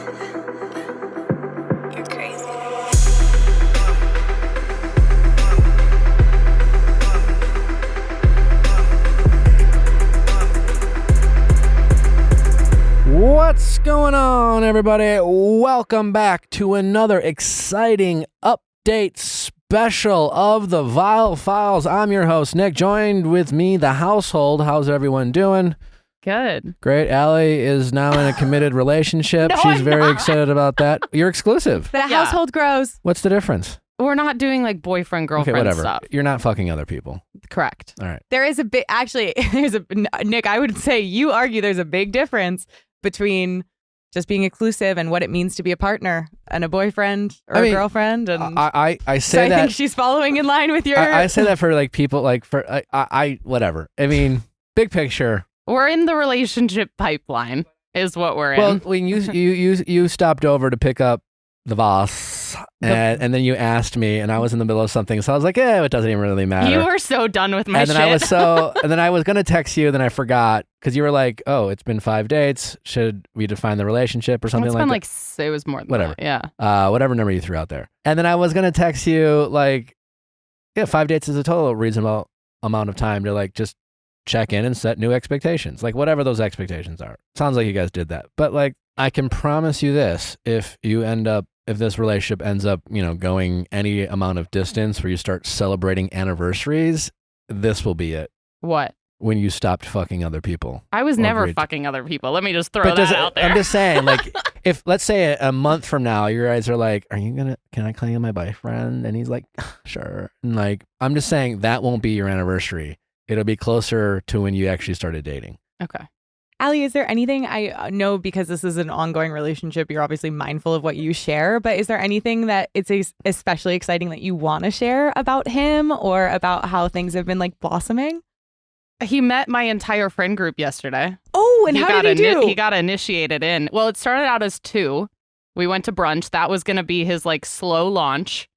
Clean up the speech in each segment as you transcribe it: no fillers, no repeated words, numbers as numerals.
You're crazy. What's going on, everybody? Welcome back to another exciting update special of the Viall Files. I'm your host, Nick. Joined with me, the household. How's everyone doing? Good. Great. Allie is now in a committed relationship. She's very excited about that. You're exclusive. The household grows. What's the difference? We're not doing like boyfriend, girlfriend Okay, whatever. stuff. You're not fucking other people. Correct. All right. There is a big, actually, Nick, I would say you argue there's a big difference between just being exclusive and what it means to be a partner and a boyfriend or a girlfriend. And I say so that. I think she's following in line with your. I say that for like people, like for, whatever. I mean, big picture. We're in the relationship pipeline is what we're in. Well, when you stopped over to pick up the vase and then you asked me and I was in the middle of something, so I was like, it doesn't even really matter. You were so done with my and shit. then I was gonna text you, then I forgot because you were like, oh, it's been 5 dates. Should we define the relationship or something it's like been that? It was more than Whatever. that. Yeah. Whatever number you threw out there. And then I was gonna text you like, 5 dates is a total reasonable amount of time to like just check in and set new expectations, like whatever those expectations are. Sounds like you guys did that, but like I can promise you this: if this relationship ends up, going any amount of distance where you start celebrating anniversaries, this will be it. What? When you stopped fucking other people. I was never fucking other people. Let me just throw that out there. I'm just saying, like, if let's say a month from now, you guys are like, can I call you my boyfriend? And he's like, sure. And like, I'm just saying that won't be your anniversary. It'll be closer to when you actually started dating. Okay. Allie, is there anything, I know because this is an ongoing relationship, you're obviously mindful of what you share, but is there anything that it's especially exciting that you want to share about him or about how things have been like blossoming? He met my entire friend group yesterday. Oh, and how did he do? He got initiated in. Well, it started out as 2. We went to brunch. That was going to be his like slow launch.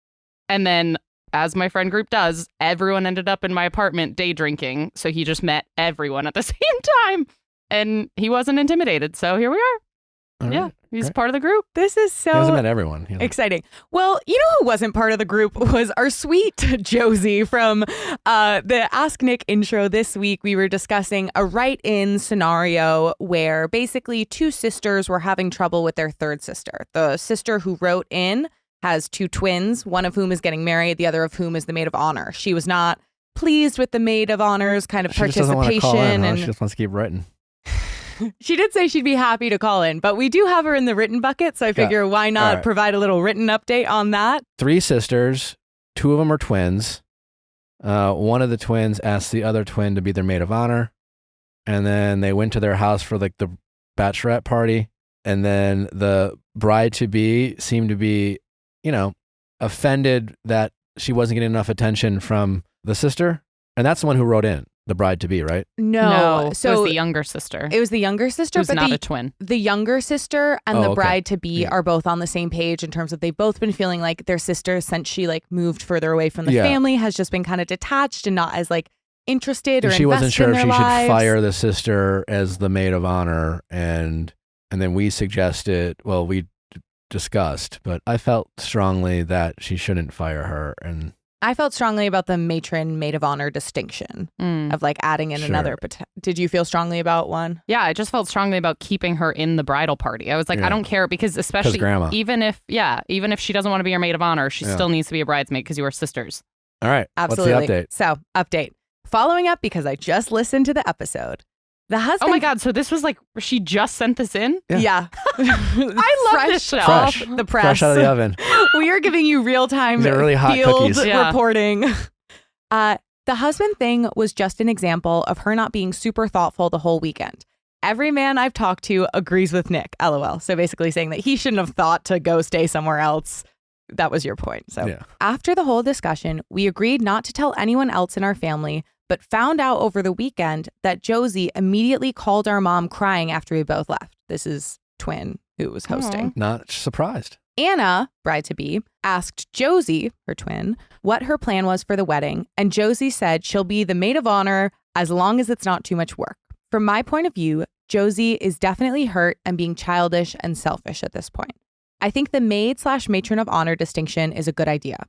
And then, as my friend group does, everyone ended up in my apartment day drinking. So he just met everyone at the same time. And he wasn't intimidated. So here we are. All yeah, right. he's Great. part of the group. This is He hasn't so met everyone. exciting. Well, you know who wasn't part of the group was our sweet Josie from the Ask Nick intro this week. We were discussing a write-in scenario where basically 2 sisters were having trouble with their third sister. The sister who wrote in has 2 twins, one of whom is getting married, the other of whom is the maid of honor. She was not pleased with the maid of honor's kind of She just doesn't want to participation. call in, huh? And She just wants to keep writing. she did say she'd be happy to call in, but we do have her in the written bucket, so I figure why not provide a little written update on that. 3 sisters, 2 of them are twins. One of the twins asked the other twin to be their maid of honor, and then they went to their house for like the bachelorette party, and then the bride-to-be seemed to be, offended that she wasn't getting enough attention from the sister, and that's the one who wrote in. The bride-to-be, right? No. So it was the younger sister. It was the younger sister, who's but not a twin. The younger sister and the okay. bride-to-be are both on the same page in terms of they've both been feeling like their sister, since she like moved further away from the family, has just been kind of detached and not as like interested or invested in their lives. She wasn't sure if she should fire the sister as the maid of honor, and then we suggested, well, we discussed, but I felt strongly that she shouldn't fire her, and I felt strongly about the matron maid of honor distinction of like adding in another. Did you feel strongly about one? Yeah, I just felt strongly about keeping her in the bridal party. I was like, I don't care, because especially grandma. even if she doesn't want to be your maid of honor, she still needs to be a bridesmaid because you are sisters. All right. Absolutely. What's the update? So update. Following up because I just listened to the episode. The husband. Oh my God. So this was like, she just sent this in? Yeah. I love this show. Off the press. Fresh out of the oven. We are giving you real-time really hot field cookies. reporting. The husband thing was just an example of her not being super thoughtful the whole weekend. Every man I've talked to agrees with Nick, LOL. So basically saying that he shouldn't have thought to go stay somewhere else. That was your point. So after the whole discussion, we agreed not to tell anyone else in our family, but found out over the weekend that Josie immediately called our mom crying after we both left. This is twin who was hosting. Not surprised. Anna, bride-to-be, asked Josie, her twin, what her plan was for the wedding, and Josie said she'll be the maid of honor as long as it's not too much work. From my point of view, Josie is definitely hurt and being childish and selfish at this point. I think the maid/matron of honor distinction is a good idea.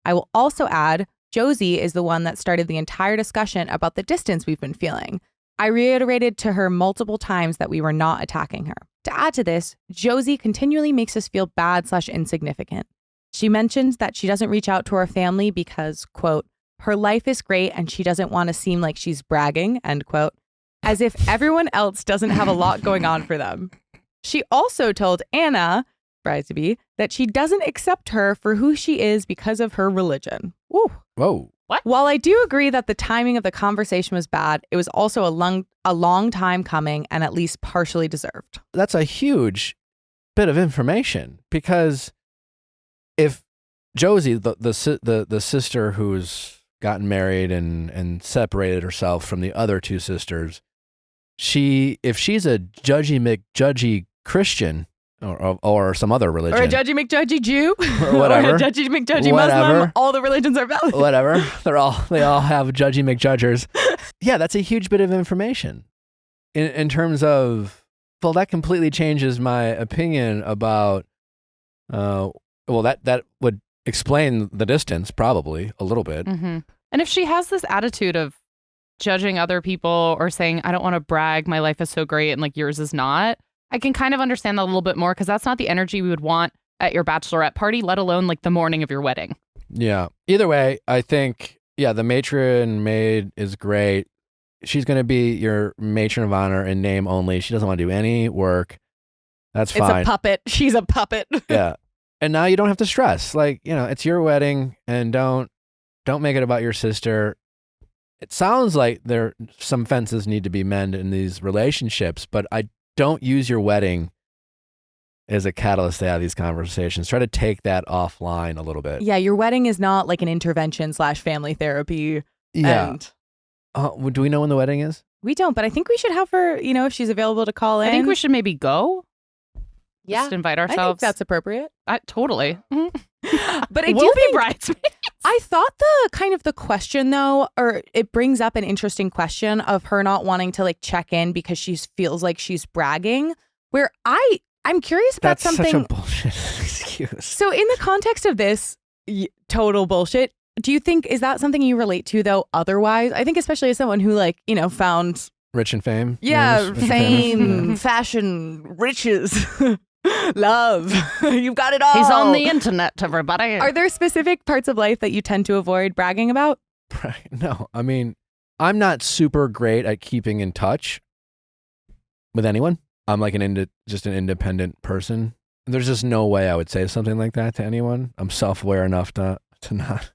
I will also add, Josie is the one that started the entire discussion about the distance we've been feeling. I reiterated to her multiple times that we were not attacking her. To add to this, Josie continually makes us feel bad/insignificant. She mentions that she doesn't reach out to her family because, quote, her life is great and she doesn't want to seem like she's bragging, end quote, as if everyone else doesn't have a lot going on for them. She also told Anna, bride-to-be, that she doesn't accept her for who she is because of her religion. Ooh. Whoa. What? While I do agree that the timing of the conversation was bad, it was also a long time coming and at least partially deserved. That's a huge bit of information, because if Josie, the sister who's gotten married and separated herself from the other two sisters, if she's a judgy McJudgy Christian or some other religion, or a judgy McJudgy Jew, or whatever, or a judgy McJudgy Muslim, all the religions are valid. Whatever, they all have judgy McJudgers. Yeah, that's a huge bit of information in terms of, well, that completely changes my opinion about. Well, that would explain the distance probably a little bit. Mm-hmm. And if she has this attitude of judging other people or saying, I don't want to brag, my life is so great and like yours is not, I can kind of understand that a little bit more, because that's not the energy we would want at your bachelorette party, let alone like the morning of your wedding. Yeah. Either way, I think, the matron maid is great. She's going to be your matron of honor in name only. She doesn't want to do any work. That's fine. It's a puppet. She's a puppet. Yeah. And now you don't have to stress. Like, it's your wedding, and don't make it about your sister. It sounds like some fences need to be mended in these relationships, but I don't use your wedding as a catalyst to have these conversations. Try to take that offline a little bit. Yeah, your wedding is not like an intervention/family therapy. Yeah. And do we know when the wedding is? we don't, but I think we should have her, if she's available to call in. I think we should maybe go. Yeah. Just invite I think ourselves. that's appropriate. Totally. But I we'll do be think bridesmaids. I thought the question though, or it brings up an interesting question of her not wanting to like check in because she feels like she's bragging, where I'm curious about That's something. such a bullshit excuse. So in the context of this, total bullshit. Do you think, is that something you relate to though? Otherwise, I think especially as someone who found Rich and fame. Yeah, Rich and fame, famous. fashion, riches, love. You've got it all. He's on the internet, everybody. Are there specific parts of life that you tend to avoid bragging about? No, I mean, I'm not super great at keeping in touch with anyone. I'm like just an independent person. There's just no way I would say something like that to anyone. I'm self-aware enough to not.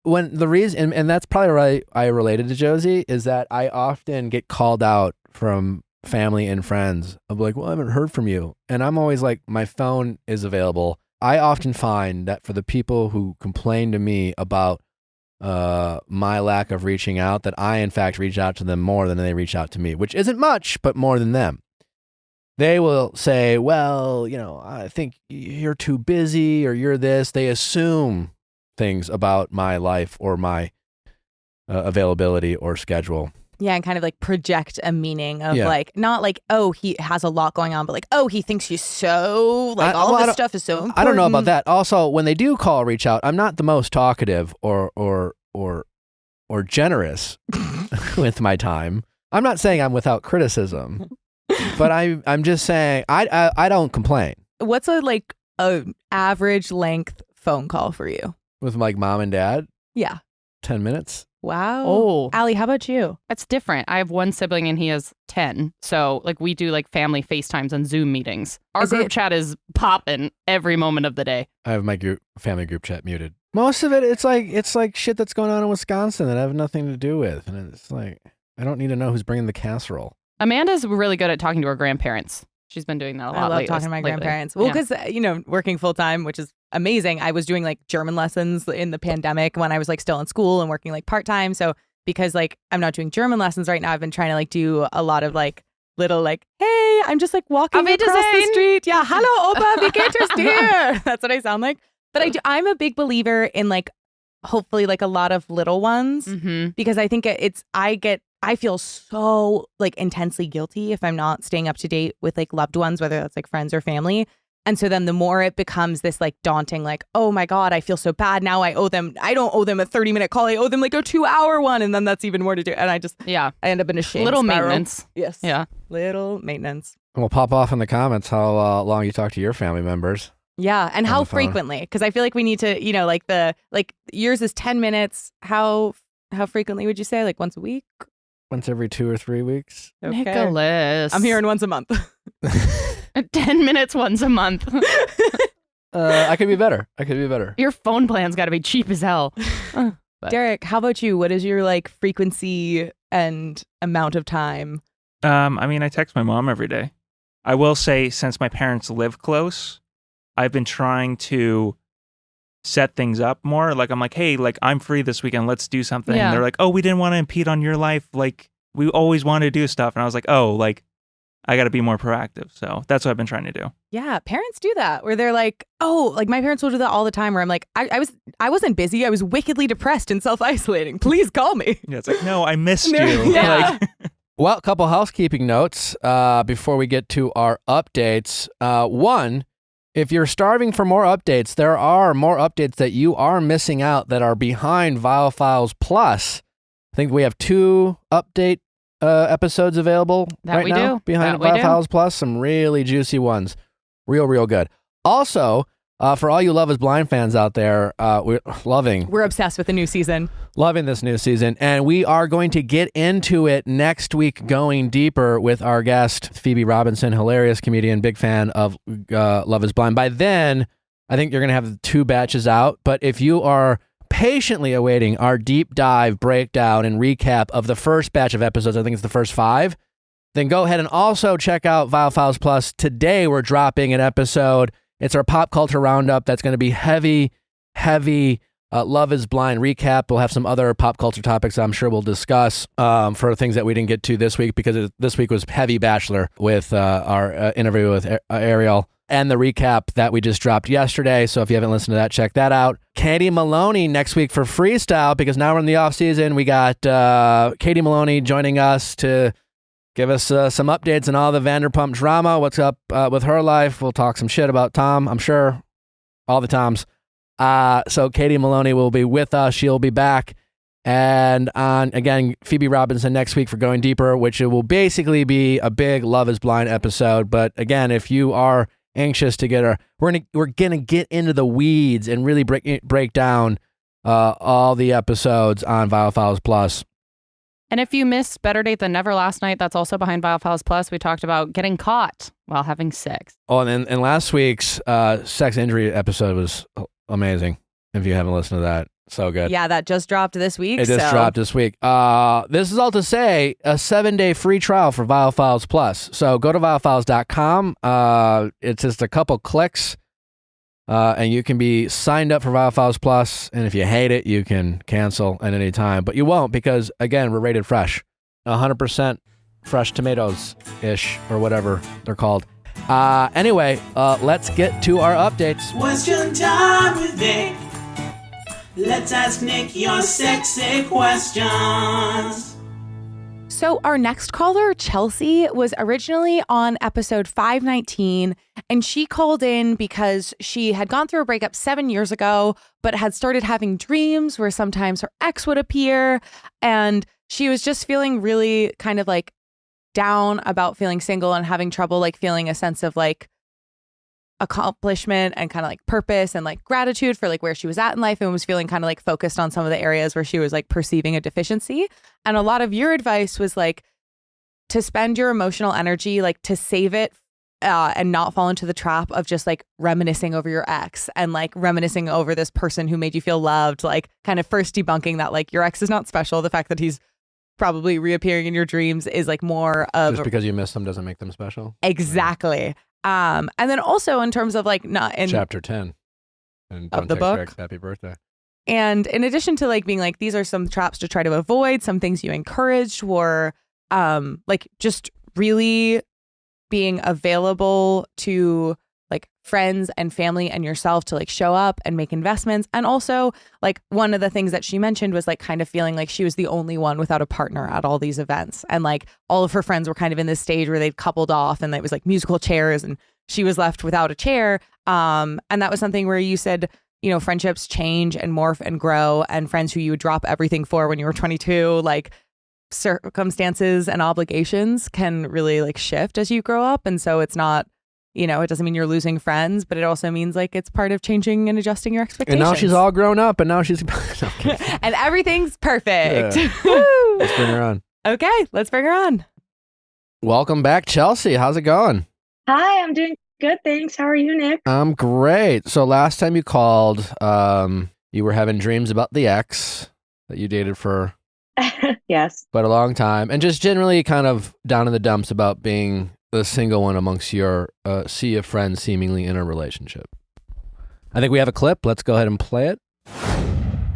When the reason, and that's probably why I related to Josie, is that I often get called out from family and friends of like, well, I haven't heard from you. And I'm always like, my phone is available. I often find that for the people who complain to me about my lack of reaching out, that I in fact reach out to them more than they reach out to me, which isn't much, but more than them. They will say, well, I think you're too busy or you're this. They assume things about my life or my availability or schedule. Yeah, and kind of like project a meaning of not like, oh, he has a lot going on, but like, oh, he thinks he's so, all this stuff is so important. I don't know about that. Also, when they do reach out, I'm not the most talkative or generous with my time. I'm not saying I'm without criticism, but I'm just saying I don't complain. What's a average length phone call for you? With like mom and dad? Yeah. 10 minutes. Wow. Oh. Allie, how about you? That's different. I have one sibling and he has 10. So we do family FaceTimes and Zoom meetings. Our group chat is popping every moment of the day. I have my family group chat muted. Most of it, it's like shit that's going on in Wisconsin that I have nothing to do with. And it's like, I don't need to know who's bringing the casserole. Amanda's really good at talking to her grandparents. She's been doing that a lot. I love lately. talking to my grandparents. Well, because, working full time, which is amazing. I was doing German lessons in the pandemic when I was still in school and working part time. So because I'm not doing German lessons right now, I've been trying to do a lot of little hey, I'm just walking across the street. Yeah, hallo Opa, wie geht es dir? That's what I sound like. But I'm a big believer in hopefully like a lot of little ones, because I think I feel so like intensely guilty if I'm not staying up to date with like loved ones, whether that's like friends or family. And so then the more it becomes this like daunting, like, oh my God, I feel so bad. Now I don't owe them a 30-minute call. I owe them like a 2-hour one. And then that's even more to do. And I end up in a shame Little spiral. maintenance. Yes. Yeah. Little maintenance. We'll pop off in the comments how long you talk to your family members. Yeah. And how frequently? Because I feel like we need to, you know, like yours is 10 minutes. How frequently would you say? Like once a week? Once every 2 or 3 weeks. Okay. Nicholas. I'm hearing once a month. 10 minutes once a month. I could be better. Your phone plan's got to be cheap as hell. Derek, how about you? What is your like frequency and amount of time? I mean, I text my mom every day. I will say, since my parents live close, I've been trying to set things up more. Like, I'm like, hey, like, I'm free this weekend. Let's do something. Yeah. And they're like, oh, we didn't want to impede on your life. Like, we always wanted to do stuff. And I was like, oh, like, I got to be more proactive. So that's what I've been trying to do. Yeah, parents do that where they're like, oh, like my parents will do that all the time where I'm like, I wasn't busy. I was wickedly depressed and self-isolating. Please call me. Yeah, it's like, no, I missed you. Yeah. Like, Well, a couple housekeeping notes before we get to our updates. One, if you're starving for more updates, there are more updates that you are missing out that are behind Viall Files Plus. I think we have 2 update episodes available right now behind Viall Files Plus. Some really juicy ones. Real good. Also, for all you Love is Blind fans out there, we're obsessed with the new season. Loving this new season. And we are going to get into it next week, going deeper with our guest, Phoebe Robinson, hilarious comedian, big fan of Love is Blind. By then, I think you're going to have 2 batches out. But if you are patiently awaiting our deep dive breakdown and recap of the first batch of episodes, I think it's the first 5, then go ahead and also check out Viall Files Plus. Today, we're dropping an episode. It's our pop culture roundup that's going to be heavy Love is Blind recap. We'll have some other pop culture topics I'm sure we'll discuss for things that we didn't get to this week, because this week was heavy Bachelor with our interview with Ariel and the recap that we just dropped yesterday. So if you haven't listened to that, check that out. Katie Maloney next week for Freestyle, because now we're in the off season. We got Katie Maloney joining us to give us some updates on all the Vanderpump drama. What's up with her life? We'll talk some shit about Tom, I'm sure, all the Toms. So Katie Maloney will be with us. She'll be back. And again, Phoebe Robinson next week for Going Deeper, which it will basically be a big Love is Blind episode. But again, if you are anxious to get we're gonna get into the weeds and really break down all the episodes on Viall Files Plus. And if you missed Better Date Than Never last night, that's also behind Viall Files Plus. We talked about getting caught while having sex. Oh, and last week's sex injury episode was amazing. If you haven't listened to that, so good. Yeah, that just dropped this week. It just dropped this week. This is all to say a 7-day free trial for Viall Files Plus. So go to viallfiles.com. It's just a couple clicks, and you can be signed up for Viall Files Plus. And if you hate it, you can cancel at any time. But you won't, because again, we're rated fresh, 100% fresh tomatoes-ish or whatever they're called. Anyway, let's get to our updates. Question time with Nick. Let's ask Nick your sexy questions. So our next caller, Chelsea, was originally on episode 519, and she called in because she had gone through a breakup 7 years ago, but had started having dreams where sometimes her ex would appear, and she was just feeling really kind of like down about feeling single and having trouble like feeling a sense of like accomplishment and kind of like purpose and like gratitude for like where she was at in life, and was feeling kind of like focused on some of the areas where she was like perceiving a deficiency. And a lot of your advice was like to spend your emotional energy, like to save it and not fall into the trap of just like reminiscing over your ex and like reminiscing over this person who made you feel loved, like kind of first debunking that like your ex is not special. The fact that he's probably reappearing in your dreams is like more of Just because you miss them doesn't make them special. Exactly. And then also in terms of like not in chapter 10 and of the book, Eric's happy birthday. And in addition to like being like, these are some traps to try to avoid, some things you encouraged were like just really being available to like friends and family and yourself to like show up and make investments. And also like one of the things that she mentioned was like kind of feeling like she was the only one without a partner at all these events. And like all of her friends were kind of in this stage where they'd coupled off and it was like musical chairs and she was left without a chair. And that was something where you said, you know, friendships change and morph and grow, and friends who you would drop everything for when you were 22, like circumstances and obligations can really like shift as you grow up. And so it's not, you know, it doesn't mean you're losing friends, but it also means like it's part of changing and adjusting your expectations. And now she's all grown up and now she's... No, and everything's perfect. Yeah. Let's bring her on. Okay, let's bring her on. Welcome back, Chelsea. How's it going? Hi, I'm doing good, thanks. How are you, Nick? I'm great. So last time you called, you were having dreams about the ex that you dated for Yes. quite a long time, and just generally kind of down in the dumps about being the single one amongst your sea of friends seemingly in a relationship. I think we have a clip. Let's go ahead and play it.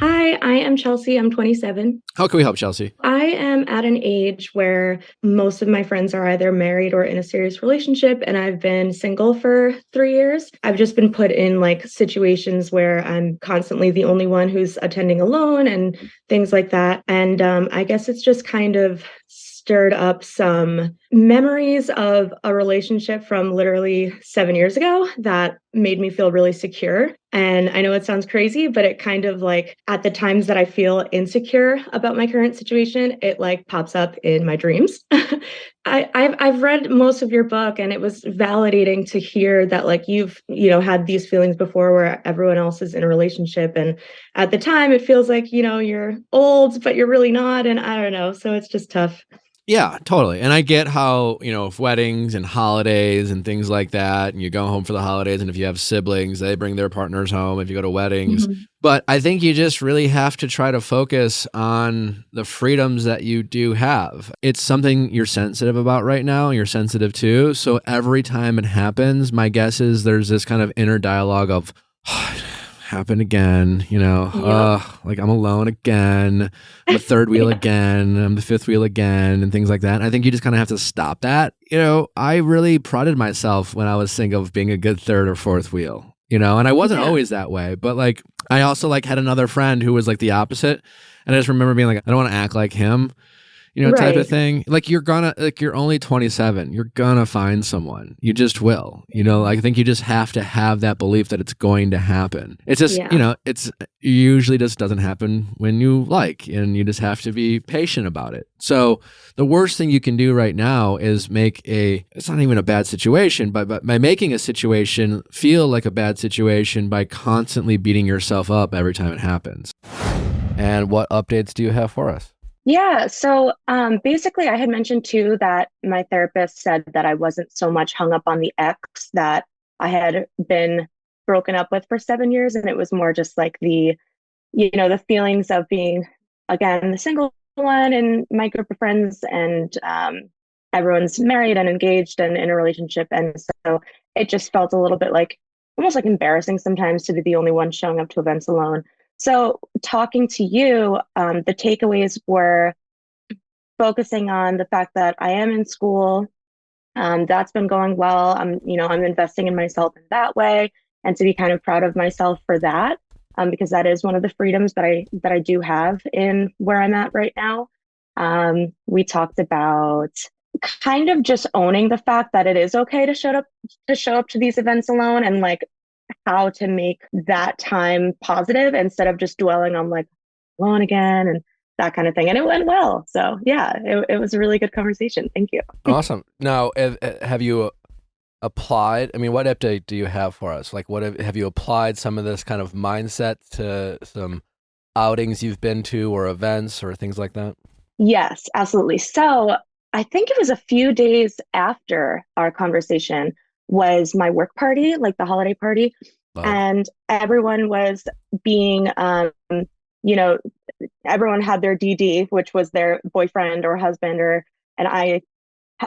Hi, I am Chelsea. I'm 27. How can we help, Chelsea? I am at an age where most of my friends are either married or in a serious relationship, and I've been single for 3 years. I've just been put in like situations where I'm constantly the only one who's attending alone and things like that. And I guess it's just kind of stirred up some memories of a relationship from literally 7 years ago that made me feel really secure. And I know it sounds crazy, but it kind of like at the times that I feel insecure about my current situation, it like pops up in my dreams. I've read most of your book, and it was validating to hear that like you've, you know, had these feelings before where everyone else is in a relationship. And at the time it feels like, you know, you're old, but you're really not. And I don't know. So it's just tough. Yeah, totally. And I get how, you know, if weddings and holidays and things like that, and you go home for the holidays, and if you have siblings, they bring their partners home if you go to weddings. Mm-hmm. But I think you just really have to try to focus on the freedoms that you do have. It's something you're sensitive about right now, and you're sensitive to. So every time it happens, my guess is there's this kind of inner dialogue of, happened again, you know, like I'm alone again, I'm the third wheel again, I'm the fifth wheel again, and things like that. And I think you just kind of have to stop that. You know, I really prided myself when I was single of being a good third or fourth wheel, you know, and I wasn't always that way, but like I also like had another friend who was like the opposite. And I just remember being like, I don't want to act like him, you know, type of thing. Like you're only 27. You're gonna find someone. You just will. You know, I think you just have to have that belief that it's going to happen. It's just, you know, it usually just doesn't happen when you like, and you just have to be patient about it. So the worst thing you can do right now is it's not even a bad situation, but by making a situation feel like a bad situation by constantly beating yourself up every time it happens. And what updates do you have for us? Yeah. So basically, I had mentioned too that my therapist said that I wasn't so much hung up on the ex that I had been broken up with for 7 years. And it was more just like the feelings of being, again, the single one in my group of friends, and everyone's married and engaged and in a relationship. And so it just felt a little bit like almost like embarrassing sometimes to be the only one showing up to events alone. So talking to you, the takeaways were focusing on the fact that I am in school. That's been going well. I'm investing in myself in that way, and to be kind of proud of myself for that, because that is one of the freedoms that I do have in where I'm at right now. We talked about kind of just owning the fact that it is okay to show up to these events alone, and like how to make that time positive instead of just dwelling on like alone again and that kind of thing. And it went well. So yeah, it was a really good conversation. Thank you. Awesome. Now, have you applied? I mean, what update do you have for us? Like, what have you applied some of this kind of mindset to some outings you've been to or events or things like that? Yes, absolutely. So I think it was a few days after our conversation was my work party, like the holiday party. Wow. And everyone was being, everyone had their DD, which was their boyfriend or husband, and I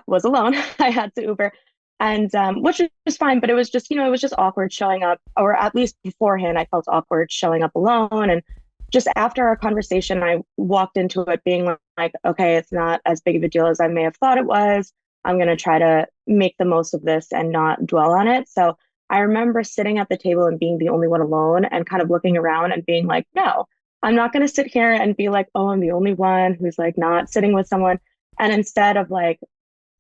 was alone. I had to Uber, and which was fine, but it was just, it was just awkward showing up, or at least beforehand, I felt awkward showing up alone. And just after our conversation, I walked into it being like, okay, it's not as big of a deal as I may have thought it was. I'm going to try to make the most of this and not dwell on it. So I remember sitting at the table and being the only one alone and kind of looking around and being like, no, I'm not going to sit here and be like, oh, I'm the only one who's like not sitting with someone. And instead of like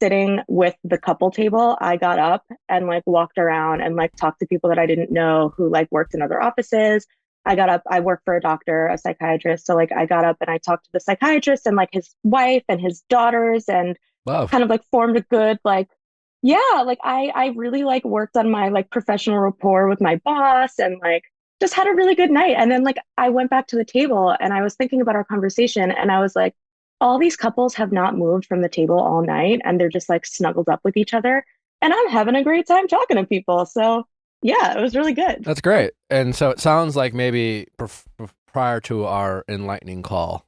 sitting with the couple table, I got up and like walked around and like talked to people that I didn't know who like worked in other offices. I got up, I work for a doctor, a psychiatrist. So like I got up and I talked to the psychiatrist and like his wife and his daughters and Wow. kind of like formed a good like, yeah, like I really like worked on my like professional rapport with my boss and like just had a really good night. And then like I went back to the table and I was thinking about our conversation and I was like, all these couples have not moved from the table all night and they're just like snuggled up with each other. And I'm having a great time talking to people. So yeah, it was really good. That's great. And so it sounds like maybe prior to our enlightening call,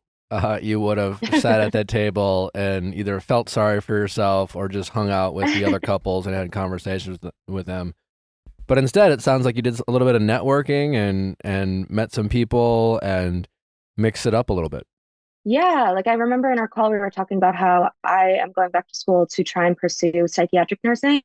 you would have sat at that table and either felt sorry for yourself or just hung out with the other couples and had conversations with them. But instead, it sounds like you did a little bit of networking and met some people and mixed it up a little bit. Yeah, like I remember in our call, we were talking about how I am going back to school to try and pursue psychiatric nursing.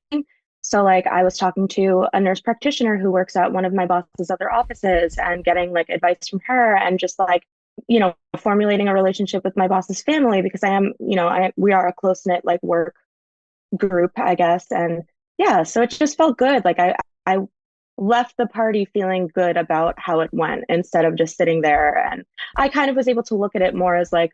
So like I was talking to a nurse practitioner who works at one of my boss's other offices and getting like advice from her and just like, you know, formulating a relationship with my boss's family because I am, you know, we are a close-knit like work group, I guess. And yeah, so it just felt good. Like I left the party feeling good about how it went instead of just sitting there. And I kind of was able to look at it more as like,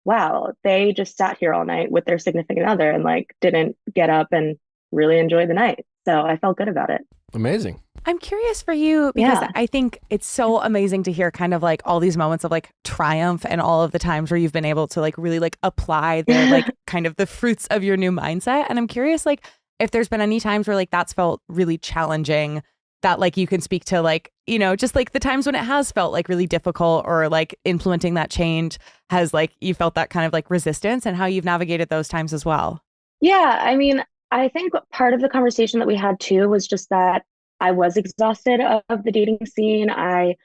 wow, they just sat here all night with their significant other and like didn't get up and really enjoy the night. So I felt good about it. Amazing. I'm curious for you because Yeah. I think it's so amazing to hear kind of like all these moments of like triumph and all of the times where you've been able to like really like apply the like kind of the fruits of your new mindset. And I'm curious like if there's been any times where like that's felt really challenging that like you can speak to like, you know, just like the times when it has felt like really difficult or like implementing that change has like you felt that kind of like resistance and how you've navigated those times as well. Yeah, I mean, I think part of the conversation that we had too was just that I was exhausted of the dating scene. I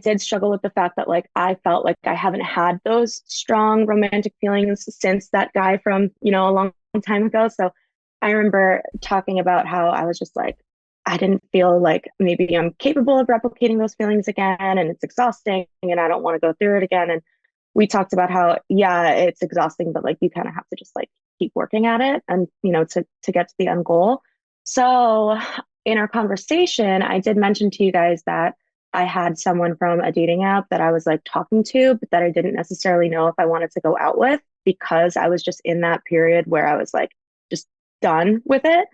did struggle with the fact that like I felt like I haven't had those strong romantic feelings since that guy from, you know, a long time ago. So I remember talking about how I was just like, I didn't feel like maybe I'm capable of replicating those feelings again and it's exhausting and I don't want to go through it again. And we talked about how, yeah, it's exhausting, but like you kind of have to just like keep working at it and, you know, to get to the end goal. So in our conversation, I did mention to you guys that I had someone from a dating app that I was like talking to, but that I didn't necessarily know if I wanted to go out with because I was just in that period where I was like just done with it.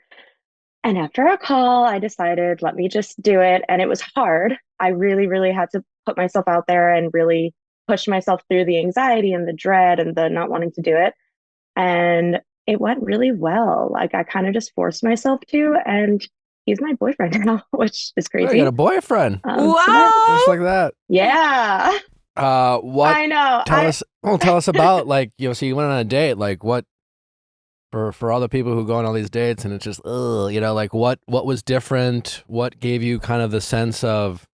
And after a call, I decided, let me just do it. And it was hard. I really, really had to put myself out there and really push myself through the anxiety and the dread and the not wanting to do it. And it went really well. Like I kind of just forced myself to, and he's my boyfriend now, which is Oh, you crazy. got a boyfriend. So Just like that. yeah, What? I know. Tell us about like, you know, so you went on a date, like what, for all the people who go on all these dates and it's just, you know, like what was different? What gave you kind of the sense of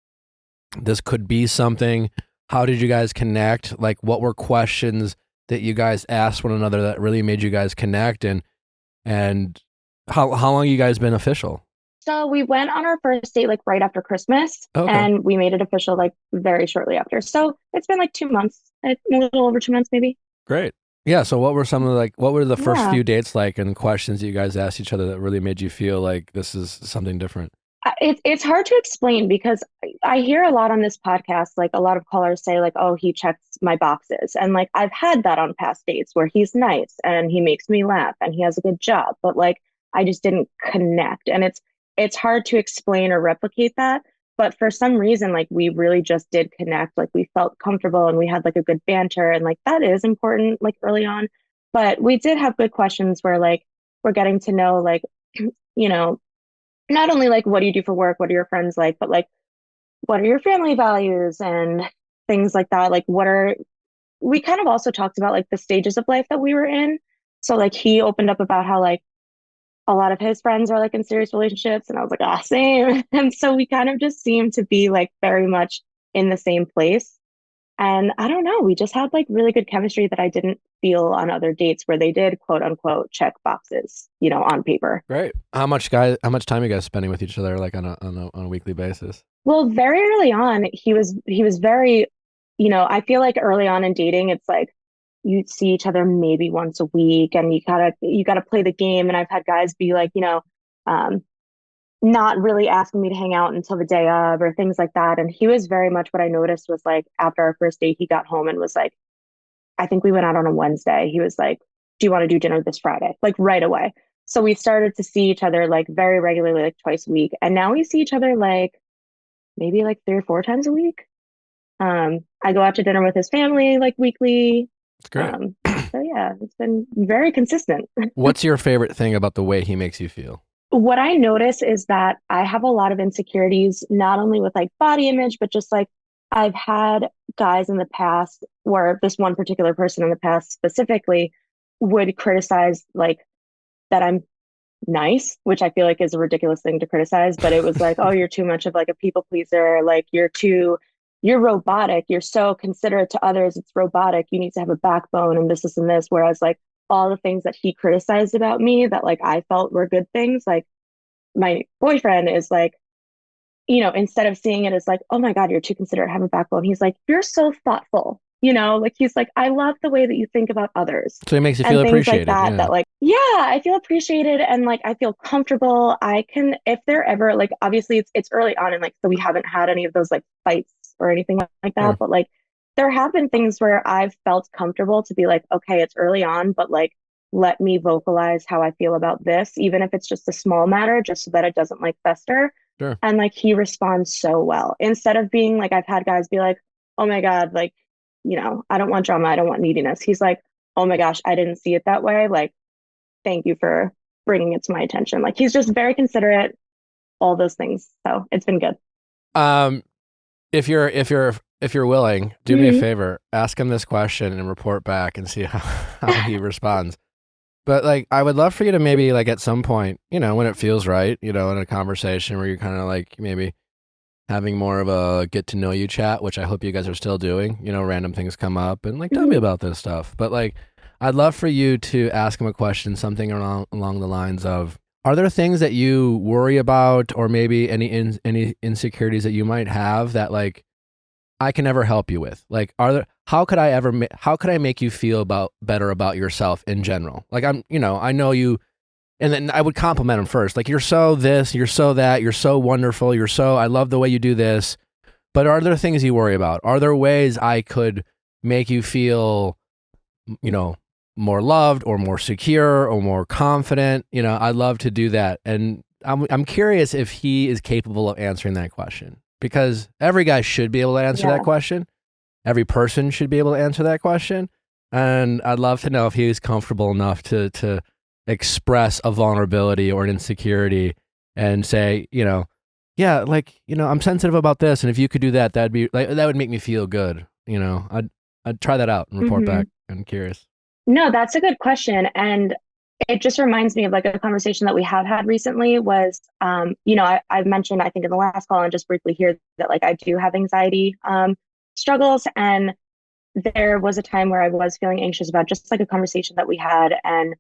this could be something? How did you guys connect? Like what were questions that you guys asked one another that really made you guys connect? And how long you guys been official? So we went on our first date like right after Christmas, Okay. and we made it official like very shortly after. So it's been like 2 months, a little over 2 months maybe. Great. Yeah. So what were some of what were the first Yeah. few dates like and questions you guys asked each other that really made you feel like this is something different? It's hard to explain because I hear a lot on this podcast, like a lot of callers say like, oh, he checks my boxes. And like, I've had that on past dates where he's nice and he makes me laugh and he has a good job, but like, I just didn't connect. And it's hard to explain or replicate that. But for some reason, like we really just did connect. Like we felt comfortable and we had like a good banter and like that is important like early on. But we did have good questions where like we're getting to know like, you know, not only like what do you do for work, what are your friends like, but like what are your family values and things like that. Like we kind of also talked about like the stages of life that we were in. So like he opened up about how like a lot of his friends are like in serious relationships and I was like, ah, same. And so we kind of just seemed to be like very much in the same place. And I don't know, we just had like really good chemistry that I didn't feel on other dates where they did quote unquote check boxes, on paper. Great. How much time are you guys spending with each other, like on a weekly basis? Well, very early on, he was very, I feel like early on in dating, it's like you see each other maybe once a week and you gotta play the game. And I've had guys be like, um, not really asking me to hang out until the day of or things like that. And he was very much what I noticed was like after our first date, he got home and was like, I think we went out on a Wednesday. He was like, do you want to do dinner this Friday? Like right away. So we started to see each other like very regularly, like twice a week. And now we see each other like maybe like 3 or 4 times a week. I go out to dinner with his family like weekly. It's great. So yeah, it's been very consistent. What's your favorite thing about the way he makes you feel? What I notice is that I have a lot of insecurities, not only with like body image, but just like I've had guys in the past, or this one particular person in the past specifically, would criticize like that I'm nice, which I feel like is a ridiculous thing to criticize, but it was like, oh, you're too much of like a people pleaser, like you're robotic, you're so considerate to others, it's robotic, you need to have a backbone and this and this. Whereas like all the things that he criticized about me that like I felt were good things, like my boyfriend is like, instead of seeing it as like, oh my God, you're too considerate, have a backbone, he's like, you're so thoughtful, like he's like, I love the way that you think about others. So he makes you feel and things appreciated. like that, that like, yeah, I feel appreciated and like I feel comfortable. I can, if they're ever like, obviously it's early on and like, so we haven't had any of those like fights or anything like that, Sure. but like there have been things where I've felt comfortable to be like, okay, it's early on, but like let me vocalize how I feel about this, even if it's just a small matter, just so that it doesn't like fester. Sure. And like he responds so well. Instead of being like, I've had guys be like, oh my God, like, I don't want drama, I don't want neediness. He's like, oh my gosh, I didn't see it that way. Like, thank you for bringing it to my attention. Like he's just very considerate, all those things. So it's been good. If you're willing, do me a favor, ask him this question and report back and see how he responds. But like, I would love for you to maybe like at some point, when it feels right, in a conversation where you're kind of like maybe having more of a get to know you chat, which I hope you guys are still doing, random things come up and like, tell me about this stuff. But like, I'd love for you to ask him a question, something along the lines of, are there things that you worry about or maybe any insecurities that you might have that like I can never help you with? Like, how could I make you feel better about yourself in general? Like I know you, and then I would compliment him first. Like, you're so this, you're so that, you're so wonderful. I love the way you do this, but are there things you worry about? Are there ways I could make you feel, more loved or more secure or more confident? I'd love to do that. And I'm curious if he is capable of answering that question, because every guy should be able to answer that question. Every person should be able to answer that question. And I'd love to know if he is comfortable enough to express a vulnerability or an insecurity and say, yeah, like, I'm sensitive about this. And if you could do that, that would make me feel good. I'd try that out and report back. I'm curious. No, that's a good question. And it just reminds me of like a conversation that we have had recently was, I've mentioned, I think in the last call and just briefly here, that like I do have anxiety struggles. And there was a time where I was feeling anxious about just like a conversation that we had. And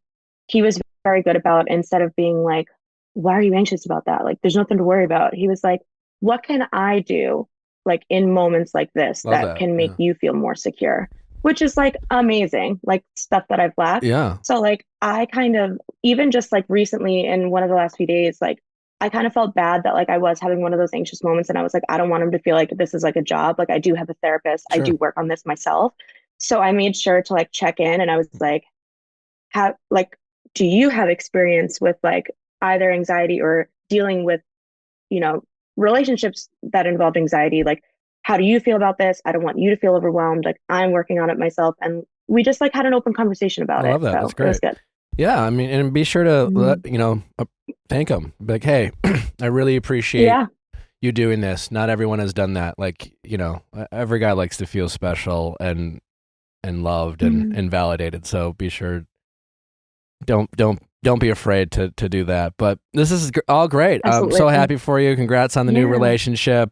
he was very good about, instead of being like, why are you anxious about that? Like, there's nothing to worry about. He was like, what can I do like in moments like this that can make you feel more secure? Which is like amazing, like stuff that I've lacked. Yeah. So like I kind of, even just like recently in one of the last few days, like I kind of felt bad that like I was having one of those anxious moments, and I was like, I don't want him to feel like this is like a job. Like I do have a therapist. Sure. I do work on this myself. So I made sure to like check in, and I was like, do you have experience with like either anxiety or dealing with, relationships that involved anxiety? Like, how do you feel about this? I don't want you to feel overwhelmed. Like, I'm working on it myself. And we just like had an open conversation about it. I love that. So that's great. It was good. Yeah. I mean, and be sure to thank him. Be like, hey, I really appreciate you doing this. Not everyone has done that. Like, every guy likes to feel special and loved and validated. So be sure, don't be afraid to do that. But this is all great. Absolutely. I'm so happy for you. Congrats on the new relationship.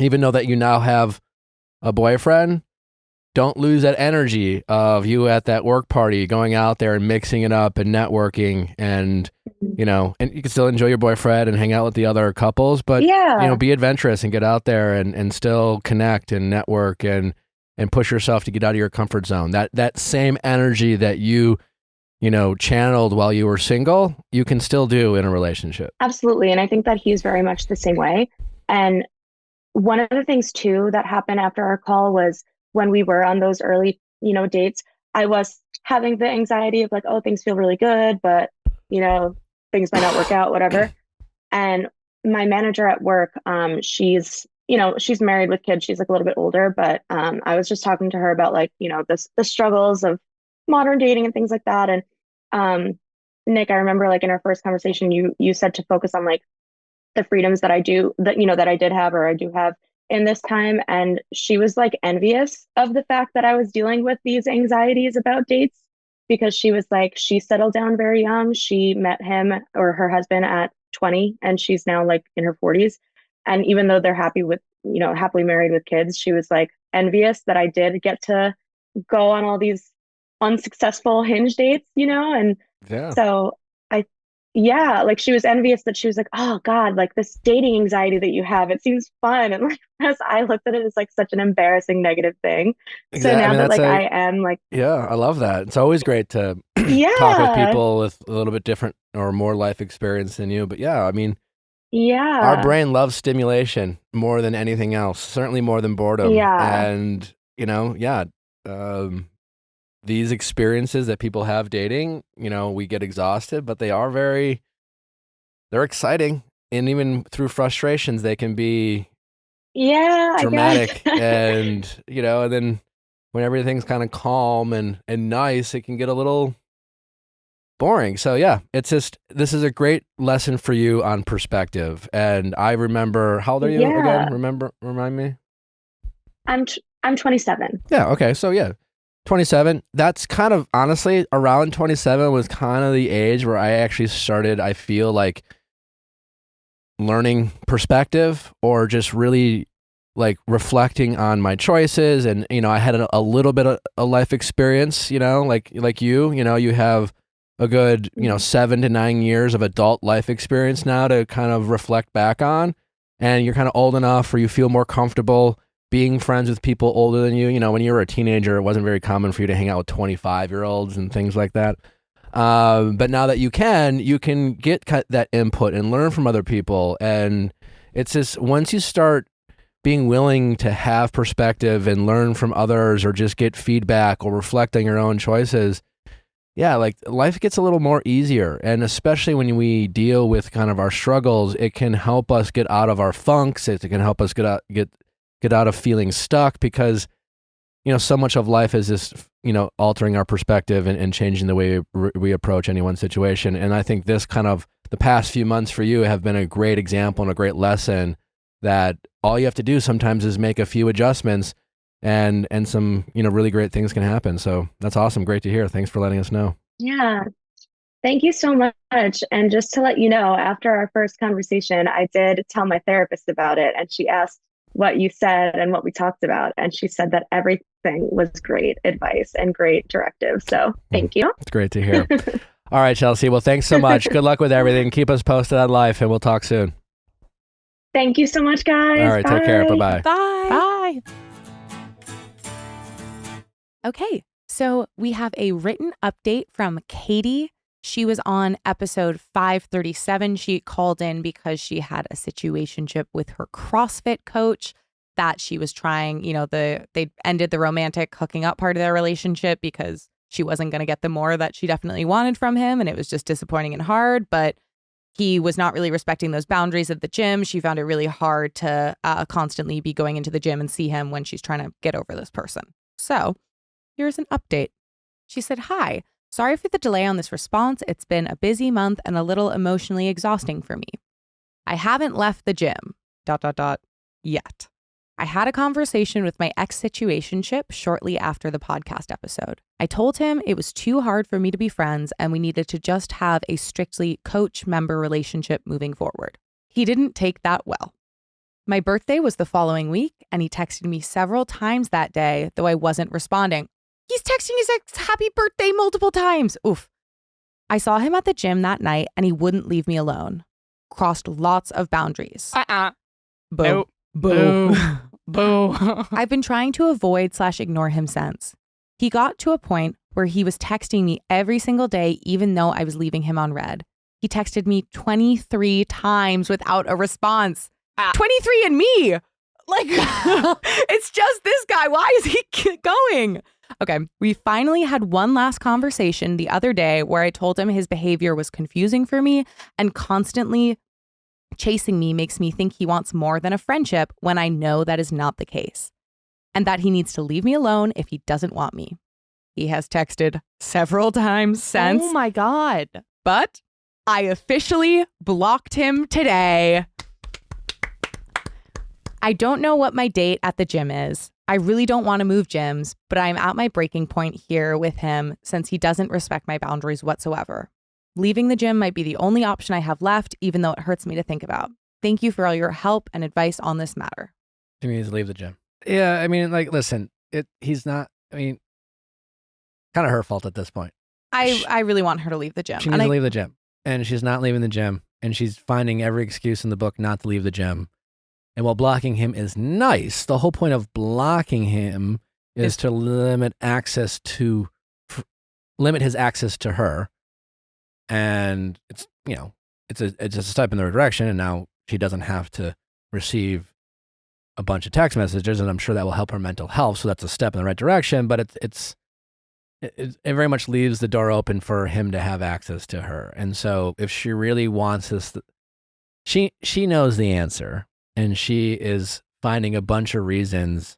Even though that you now have a boyfriend, don't lose that energy of you at that work party, going out there and mixing it up and networking and, and you can still enjoy your boyfriend and hang out with the other couples, but, Yeah. be adventurous and get out there and still connect and network and push yourself to get out of your comfort zone. That same energy that you channeled while you were single, you can still do in a relationship. Absolutely. And I think that he's very much the same way. And one of the things too that happened after our call was when we were on those early, dates, I was having the anxiety of like, oh, things feel really good, but, things might not work out, whatever. And my manager at work, she's married with kids. She's like a little bit older, but I was just talking to her about like, the struggles of modern dating and things like that. And Nick, I remember like in our first conversation, you said to focus on like the freedoms that I do that I did have or I do have in this time. And she was like envious of the fact that I was dealing with these anxieties about dates because she was like, she settled down very young. She met him or her husband at 20 and she's now like in her 40s. And even though they're happily married with kids, she was like envious that I did get to go on all these unsuccessful hinge dates, and so like she was envious that she was like, oh God, like this dating anxiety that you have, it seems fun. And like as I looked at it as like such an embarrassing negative thing. Exactly. So now that like I am like, yeah, I love that. It's always great to talk with people with a little bit different or more life experience than you. But yeah, I mean, our brain loves stimulation more than anything else, certainly more than boredom. Yeah. And, these experiences that people have dating, we get exhausted, but they're exciting. And even through frustrations, they can be dramatic. And, and then when everything's kind of calm and nice, it can get a little boring. So yeah, this is a great lesson for you on perspective. And I remember, how old are you again? Remind me. I'm 27. Yeah. Okay. So yeah, 27. That's kind of, honestly, around 27 was kind of the age where I actually started, I feel like, learning perspective or just really like reflecting on my choices. And, I had a little bit of a life experience, like you have a good, 7 to 9 years of adult life experience now to kind of reflect back on. And you're kind of old enough where you feel more comfortable being friends with people older than you. When you were a teenager, it wasn't very common for you to hang out with 25-year-olds and things like that. But now that you can get that input and learn from other people. And it's just, once you start being willing to have perspective and learn from others or just get feedback or reflect on your own choices, yeah, like life gets a little more easier. And especially when we deal with kind of our struggles, it can help us get out of our funks. It can help us get out of feeling stuck because, so much of life is just, altering our perspective and changing the way we approach any one situation. And I think this kind of, the past few months for you have been a great example and a great lesson that all you have to do sometimes is make a few adjustments and some, really great things can happen. So that's awesome. Great to hear. Thanks for letting us know. Yeah. Thank you so much. And just to let you know, after our first conversation, I did tell my therapist about it and she asked what you said and what we talked about. And she said that everything was great advice and great directive. So thank you. It's great to hear. All right, Chelsea. Well, thanks so much. Good luck with everything. Keep us posted on life and we'll talk soon. Thank you so much, guys. All right. Bye. Take care. Bye-bye. Bye. Okay. So we have a written update from Katie. She was on episode 537. She called in because she had a situationship with her CrossFit coach that she was trying, they ended the romantic hooking up part of their relationship because she wasn't going to get the more that she definitely wanted from him. And it was just disappointing and hard, but he was not really respecting those boundaries at the gym. She found it really hard to constantly be going into the gym and see him when she's trying to get over this person. So here's an update. She said, "Hi. Sorry for the delay on this response. It's been a busy month and a little emotionally exhausting for me. I haven't left the gym, ... yet. I had a conversation with my ex-situationship shortly after the podcast episode. I told him it was too hard for me to be friends and we needed to just have a strictly coach-member relationship moving forward. He didn't take that well. My birthday was the following week, and he texted me several times that day, though I wasn't responding. He's texting his ex happy birthday multiple times. Oof. I saw him at the gym that night, and he wouldn't leave me alone. Crossed lots of boundaries. Boo. Nope. Boo. Boo. I've been trying to avoid/ignore him since. He got to a point where he was texting me every single day, even though I was leaving him on red. He texted me 23 times without a response. 23 and me. Like, it's just this guy. Why is he going? Okay, we finally had one last conversation the other day where I told him his behavior was confusing for me, and constantly chasing me makes me think he wants more than a friendship when I know that is not the case, and that he needs to leave me alone if he doesn't want me. He has texted several times since. Oh my God. But I officially blocked him today. I don't know what my date at the gym is. I really don't want to move gyms, but I'm at my breaking point here with him since he doesn't respect my boundaries whatsoever. Leaving the gym might be the only option I have left, even though it hurts me to think about. Thank you for all your help and advice on this matter. He needs to leave the gym. Yeah, I mean, like, listen, he's not, I mean, kind of her fault at this point. I really want her to leave the gym. She needs to leave the gym, and she's not leaving the gym, and she's finding every excuse in the book not to leave the gym. And while blocking him is nice, the whole point of blocking him is to limit his access to her. And it's, you know, it's a step in the right direction. And now she doesn't have to receive a bunch of text messages, and I'm sure that will help her mental health. So that's a step in the right direction, but it very much leaves the door open for him to have access to her. And so if she really wants this, she knows the answer. And she is finding a bunch of reasons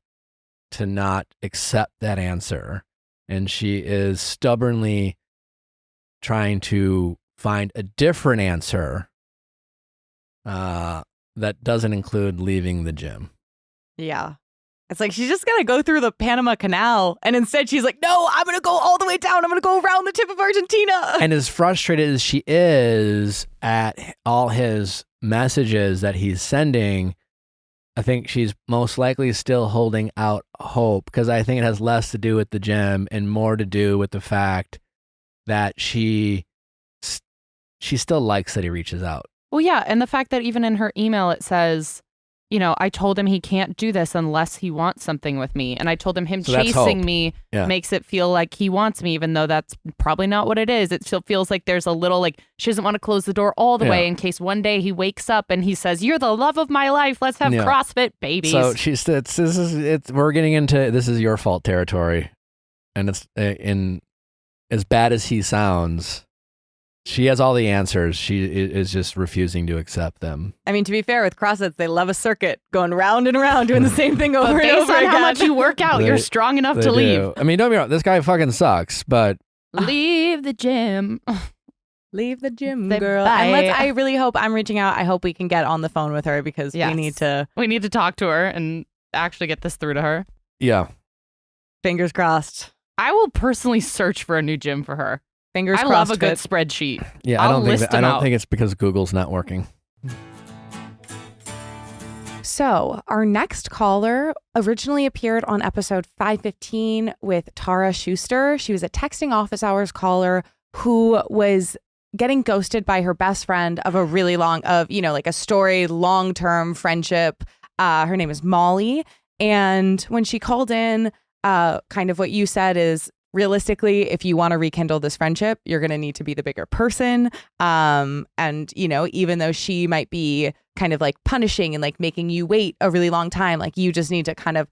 to not accept that answer. And she is stubbornly trying to find a different answer that doesn't include leaving the gym. Yeah. It's like she's just going to go through the Panama Canal. And instead she's like, no, I'm going to go all the way down. I'm going to go around the tip of Argentina. And as frustrated as she is at all his messages that he's sending, I think she's most likely still holding out hope, because I think it has less to do with the gym and more to do with the fact that she still likes that he reaches out. Well, yeah. And the fact that even in her email, it says, you know, I told him he can't do this unless he wants something with me. And I told him chasing me makes it feel like he wants me, even though that's probably not what it is. It still feels like there's a little, like, she doesn't want to close the door all the way in case one day he wakes up and he says, you're the love of my life. Let's have CrossFit babies. So we're getting into, this is your fault territory. And it's in as bad as he sounds, she has all the answers. She is just refusing to accept them. I mean, to be fair, with CrossFit, they love a circuit going round and around doing the same thing over and over again. How much you work out, you're strong enough to leave. I mean, don't be wrong. This guy fucking sucks, but leave the gym. Leave the gym, girl. And I really hope, I'm reaching out. I hope we can get on the phone with her, because we need to talk to her and actually get this through to her. Yeah. Fingers crossed. I will personally search for a new gym for her. Fingers crossed. I love a good spreadsheet. Yeah, I don't think it's because Google's not working. So our next caller originally appeared on episode 515 with Tara Schuster. She was a texting office hours caller who was getting ghosted by her best friend of a really like a storied long-term friendship. Her name is Molly. And when she called in, kind of what you said is, realistically, if you want to rekindle this friendship, you're going to need to be the bigger person. And, you know, even though she might be kind of like punishing and like making you wait a really long time, like you just need to kind of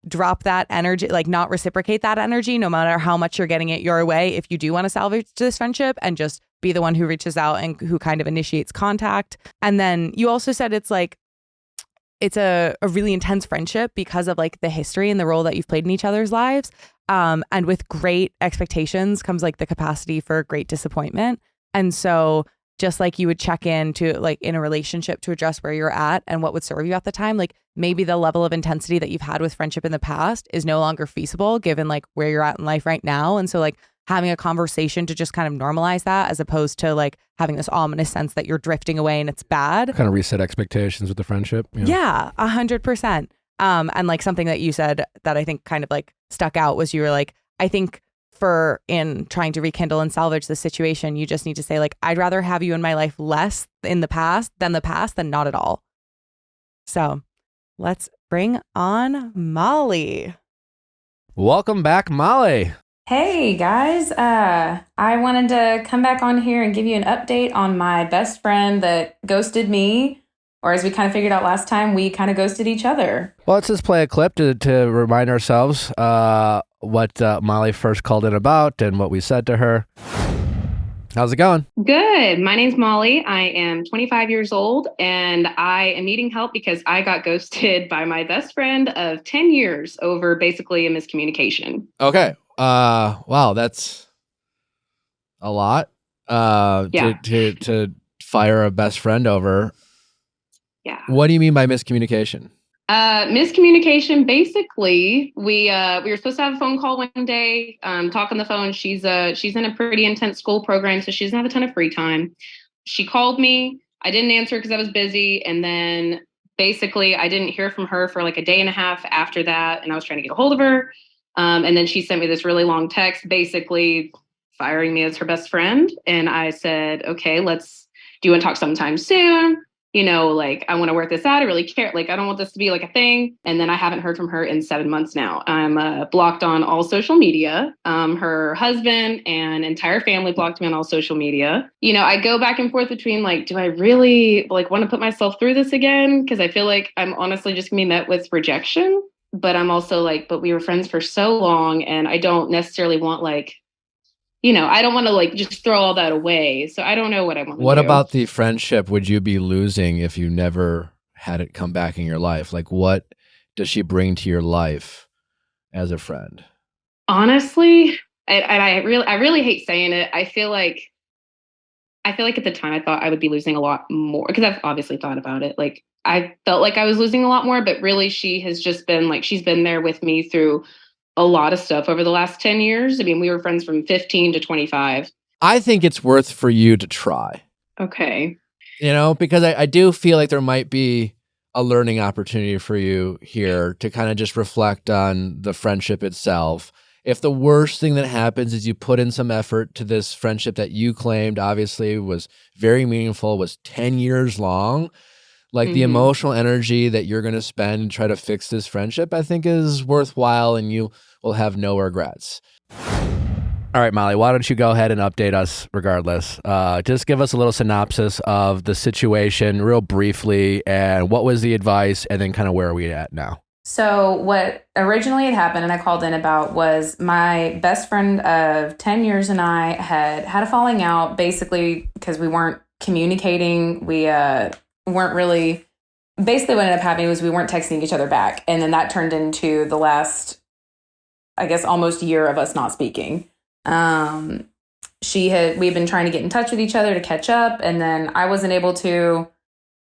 drop that energy, like not reciprocate that energy, no matter how much you're getting it your way. If you do want to salvage this friendship, and just be the one who reaches out and who kind of initiates contact. And then you also said it's like, it's a really intense friendship because of like the history and the role that you've played in each other's lives. And with great expectations comes like the capacity for great disappointment. And so just like you would check in to like in a relationship to address where you're at and what would serve you at the time, like maybe the level of intensity that you've had with friendship in the past is no longer feasible given like where you're at in life right now. And so like having a conversation to just kind of normalize that, as opposed to like having this ominous sense that you're drifting away and it's bad. Kind of reset expectations with the friendship. Yeah, 100%. And like something that you said that I think kind of like stuck out was you were like, I think for in trying to rekindle and salvage the situation, you just need to say like, I'd rather have you in my life less in the past than not at all. So let's bring on Molly. Welcome back, Molly. Hey guys, I wanted to come back on here and give you an update on my best friend that ghosted me, or as we kind of figured out last time, we kind of ghosted each other. Well, let's just play a clip to remind ourselves what Molly first called in about and what we said to her. How's it going? Good. My name's Molly. I am 25 years old, and I am needing help because I got ghosted by my best friend of 10 years over basically a miscommunication. Okay. Wow, that's a lot. To fire a best friend over. Yeah. What do you mean by miscommunication? Miscommunication. Basically, we were supposed to have a phone call one day. Talk on the phone. She's in a pretty intense school program, so she doesn't have a ton of free time. She called me. I didn't answer because I was busy, and then basically I didn't hear from her for like a day and a half after that, and I was trying to get a hold of her. And then she sent me this really long text, basically firing me as her best friend. And I said, okay, do you want to talk sometime soon? Like, I want to work this out. I really care. Like, I don't want this to be like a thing. And then I haven't heard from her in 7 months now. I'm blocked on all social media. Her husband and entire family blocked me on all social media. I go back and forth between like, do I really like want to put myself through this again? Because I feel like I'm honestly just going to be met with rejection. But I'm also like, but we were friends for so long, and I don't necessarily want like, I don't want to like just throw all that away. So I don't know what I want to do. What about the friendship would you be losing if you never had it come back in your life? Like, what does she bring to your life as a friend? Honestly, I really hate saying it. I feel like at the time I thought I would be losing a lot more, because I've obviously thought about it. Like, I felt like I was losing a lot more, but really she has just been like, she's been there with me through a lot of stuff over the last 10 years. I mean, we were friends from 15 to 25. I think it's worth for you to try. Okay. Because I do feel like there might be a learning opportunity for you here to kind of just reflect on the friendship itself. If the worst thing that happens is you put in some effort to this friendship that you claimed obviously was very meaningful, was 10 years long, like the emotional energy that you're going to spend and try to fix this friendship, I think is worthwhile, and you will have no regrets. All right, Molly, why don't you go ahead and update us regardless? Just give us a little synopsis of the situation real briefly, and what was the advice, and then kind of where are we at now? So what originally had happened and I called in about was my best friend of 10 years and I had a falling out, basically because we weren't communicating. We weren't really, basically what ended up happening was we weren't texting each other back. And then that turned into the last, I guess, almost year of us not speaking. We'd been trying to get in touch with each other to catch up, and then I wasn't able to,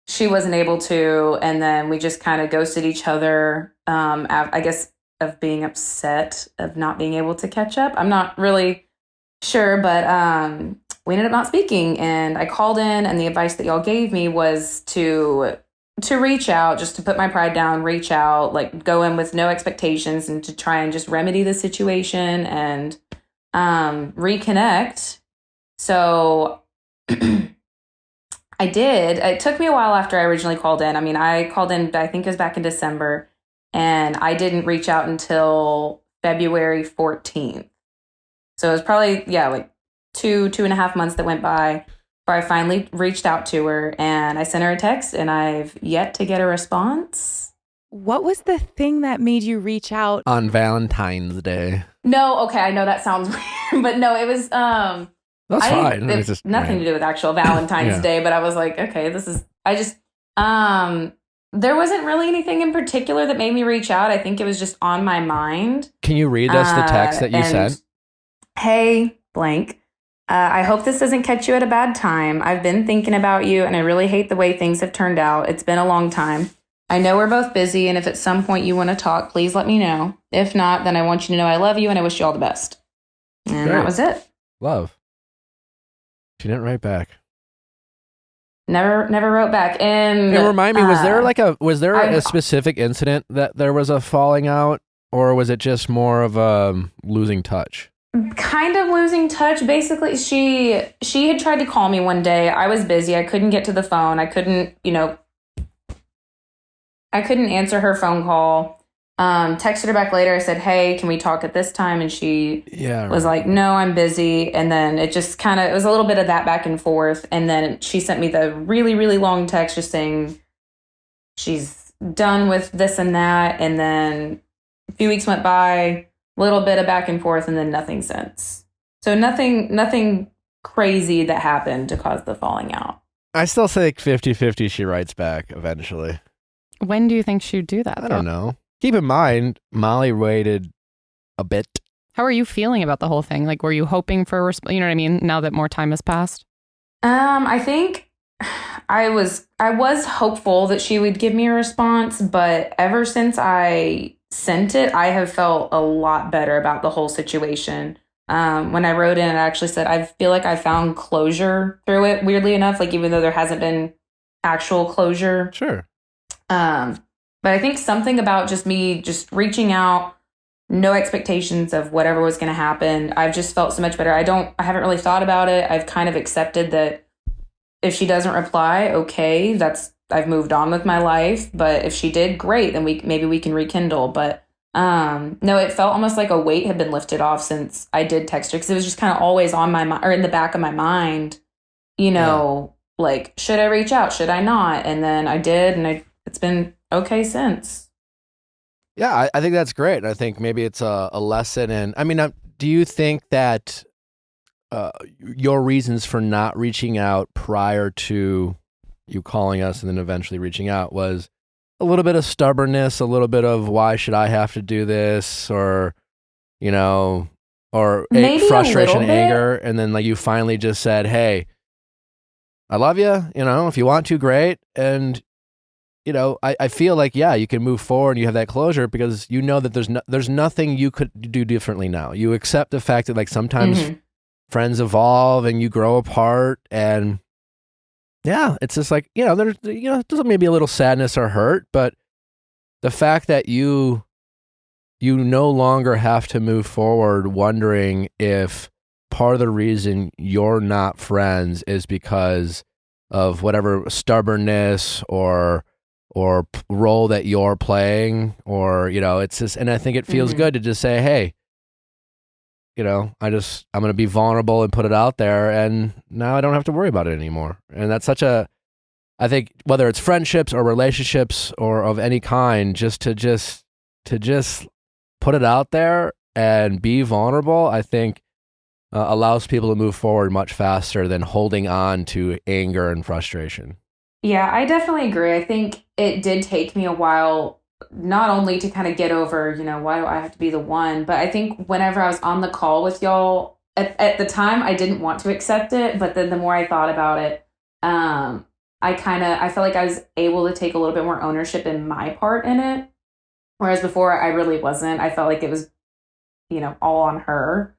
she wasn't able to, and then we just kind of ghosted each other, I guess, of being upset of not being able to catch up. I'm not really sure, but we ended up not speaking, and I called in, and the advice that y'all gave me was to reach out, just to put my pride down, reach out, like go in with no expectations and to try and just remedy the situation and reconnect. So I did. It took me a while after I originally called in. I mean, I called in, I think it was back in December, and I didn't reach out until February 14th. So it was probably, like 2.5 months that went by before I finally reached out to her, and I sent her a text, and I've yet to get a response. What was the thing that made you reach out? On Valentine's Day. No, okay, I know that sounds weird, but no, it was That's fine. It's just nothing to do with actual Valentine's Day, but I was like, okay, there wasn't really anything in particular that made me reach out. I think it was just on my mind. Can you read us the text that you sent? Hey, blank. I hope this doesn't catch you at a bad time. I've been thinking about you, and I really hate the way things have turned out. It's been a long time. I know we're both busy, and if at some point you want to talk, please let me know. If not, then I want you to know I love you, and I wish you all the best. Great. And that was it. Love. She didn't write back. Never wrote back. And remind me, was there I- a specific incident that there was a falling out, or was it just more of a losing touch? kind of losing touch. Basically, she had tried to call me one day. I was busy. I couldn't get to the phone. I couldn't answer her phone call. Texted her back later. I said, hey, can we talk at this time? And she was like, no, I'm busy. And then it just it was a little bit of that back and forth. And then she sent me the really, really long text just saying she's done with this and that. And then a few weeks went by, a little bit of back and forth, and then nothing since. So nothing crazy that happened to cause the falling out. I still think 50-50 she writes back eventually. When do you think she'd do that? I don't know. Keep in mind, Molly waited a bit. How are you feeling about the whole thing? Like, were you hoping for a response? You know what I mean? Now that more time has passed? I think I was hopeful that she would give me a response, but ever since I sent it, I have felt a lot better about the whole situation. When I wrote in, I actually said, I feel like I found closure through it, weirdly enough, like even though there hasn't been actual closure. Sure. But I think something about just me just reaching out, no expectations of whatever was going to happen. I've just felt so much better. I haven't really thought about it. I've kind of accepted that if she doesn't reply, okay, I've moved on with my life. But if she did, great, then maybe we can rekindle. But no, it felt almost like a weight had been lifted off since I did text her, because it was just kind of always on my mind or in the back of my mind, like, should I reach out? Should I not? And then I did, and it's been okay since. Yeah, I think that's great. I think maybe it's a lesson in, do you think that your reasons for not reaching out prior to you calling us and then eventually reaching out was a little bit of stubbornness, a little bit of why should I have to do this, or frustration, anger, and then like you finally just said, hey, I love you, if you want to, great. And I feel like, you can move forward and you have that closure because you know that there's nothing you could do differently now. You accept the fact that like sometimes friends evolve and you grow apart, and it's just like, there's maybe a little sadness or hurt, but the fact that you no longer have to move forward wondering if part of the reason you're not friends is because of whatever stubbornness or role that you're playing, or it's just, and I think it feels good to just say, hey, I'm going to be vulnerable and put it out there, and now I don't have to worry about it anymore. And that's I think whether it's friendships or relationships or of any kind, just to put it out there and be vulnerable, I think allows people to move forward much faster than holding on to anger and frustration. Yeah, I definitely agree. I think it did take me a while, not only to kind of get over, why do I have to be the one? But I think whenever I was on the call with y'all, at the time, I didn't want to accept it. But then the more I thought about it, I felt like I was able to take a little bit more ownership in my part in it. Whereas before, I really wasn't. I felt like it was, all on her.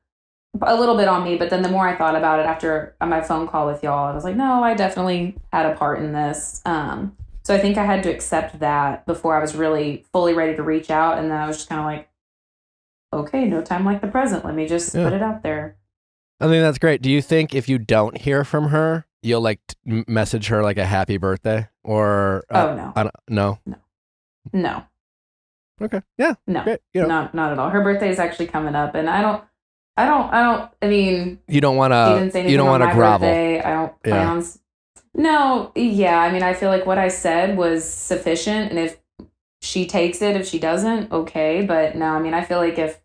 A little bit on me, but then the more I thought about it after my phone call with y'all, I was like, no, I definitely had a part in this. So I think I had to accept that before I was really fully ready to reach out. And then I was just kind of like, okay, no time like the present. Let me just put it out there. I think that's great. Do you think if you don't hear from her, you'll like message her like a happy birthday or? No. No. Okay. Yeah. No. Great. Not at all. Her birthday is actually coming up, and I mean, you don't want to grovel. Birthday. I don't plan on. No, yeah. I mean, I feel like what I said was sufficient, and if she takes it, if she doesn't, okay. But no, I mean, I feel like if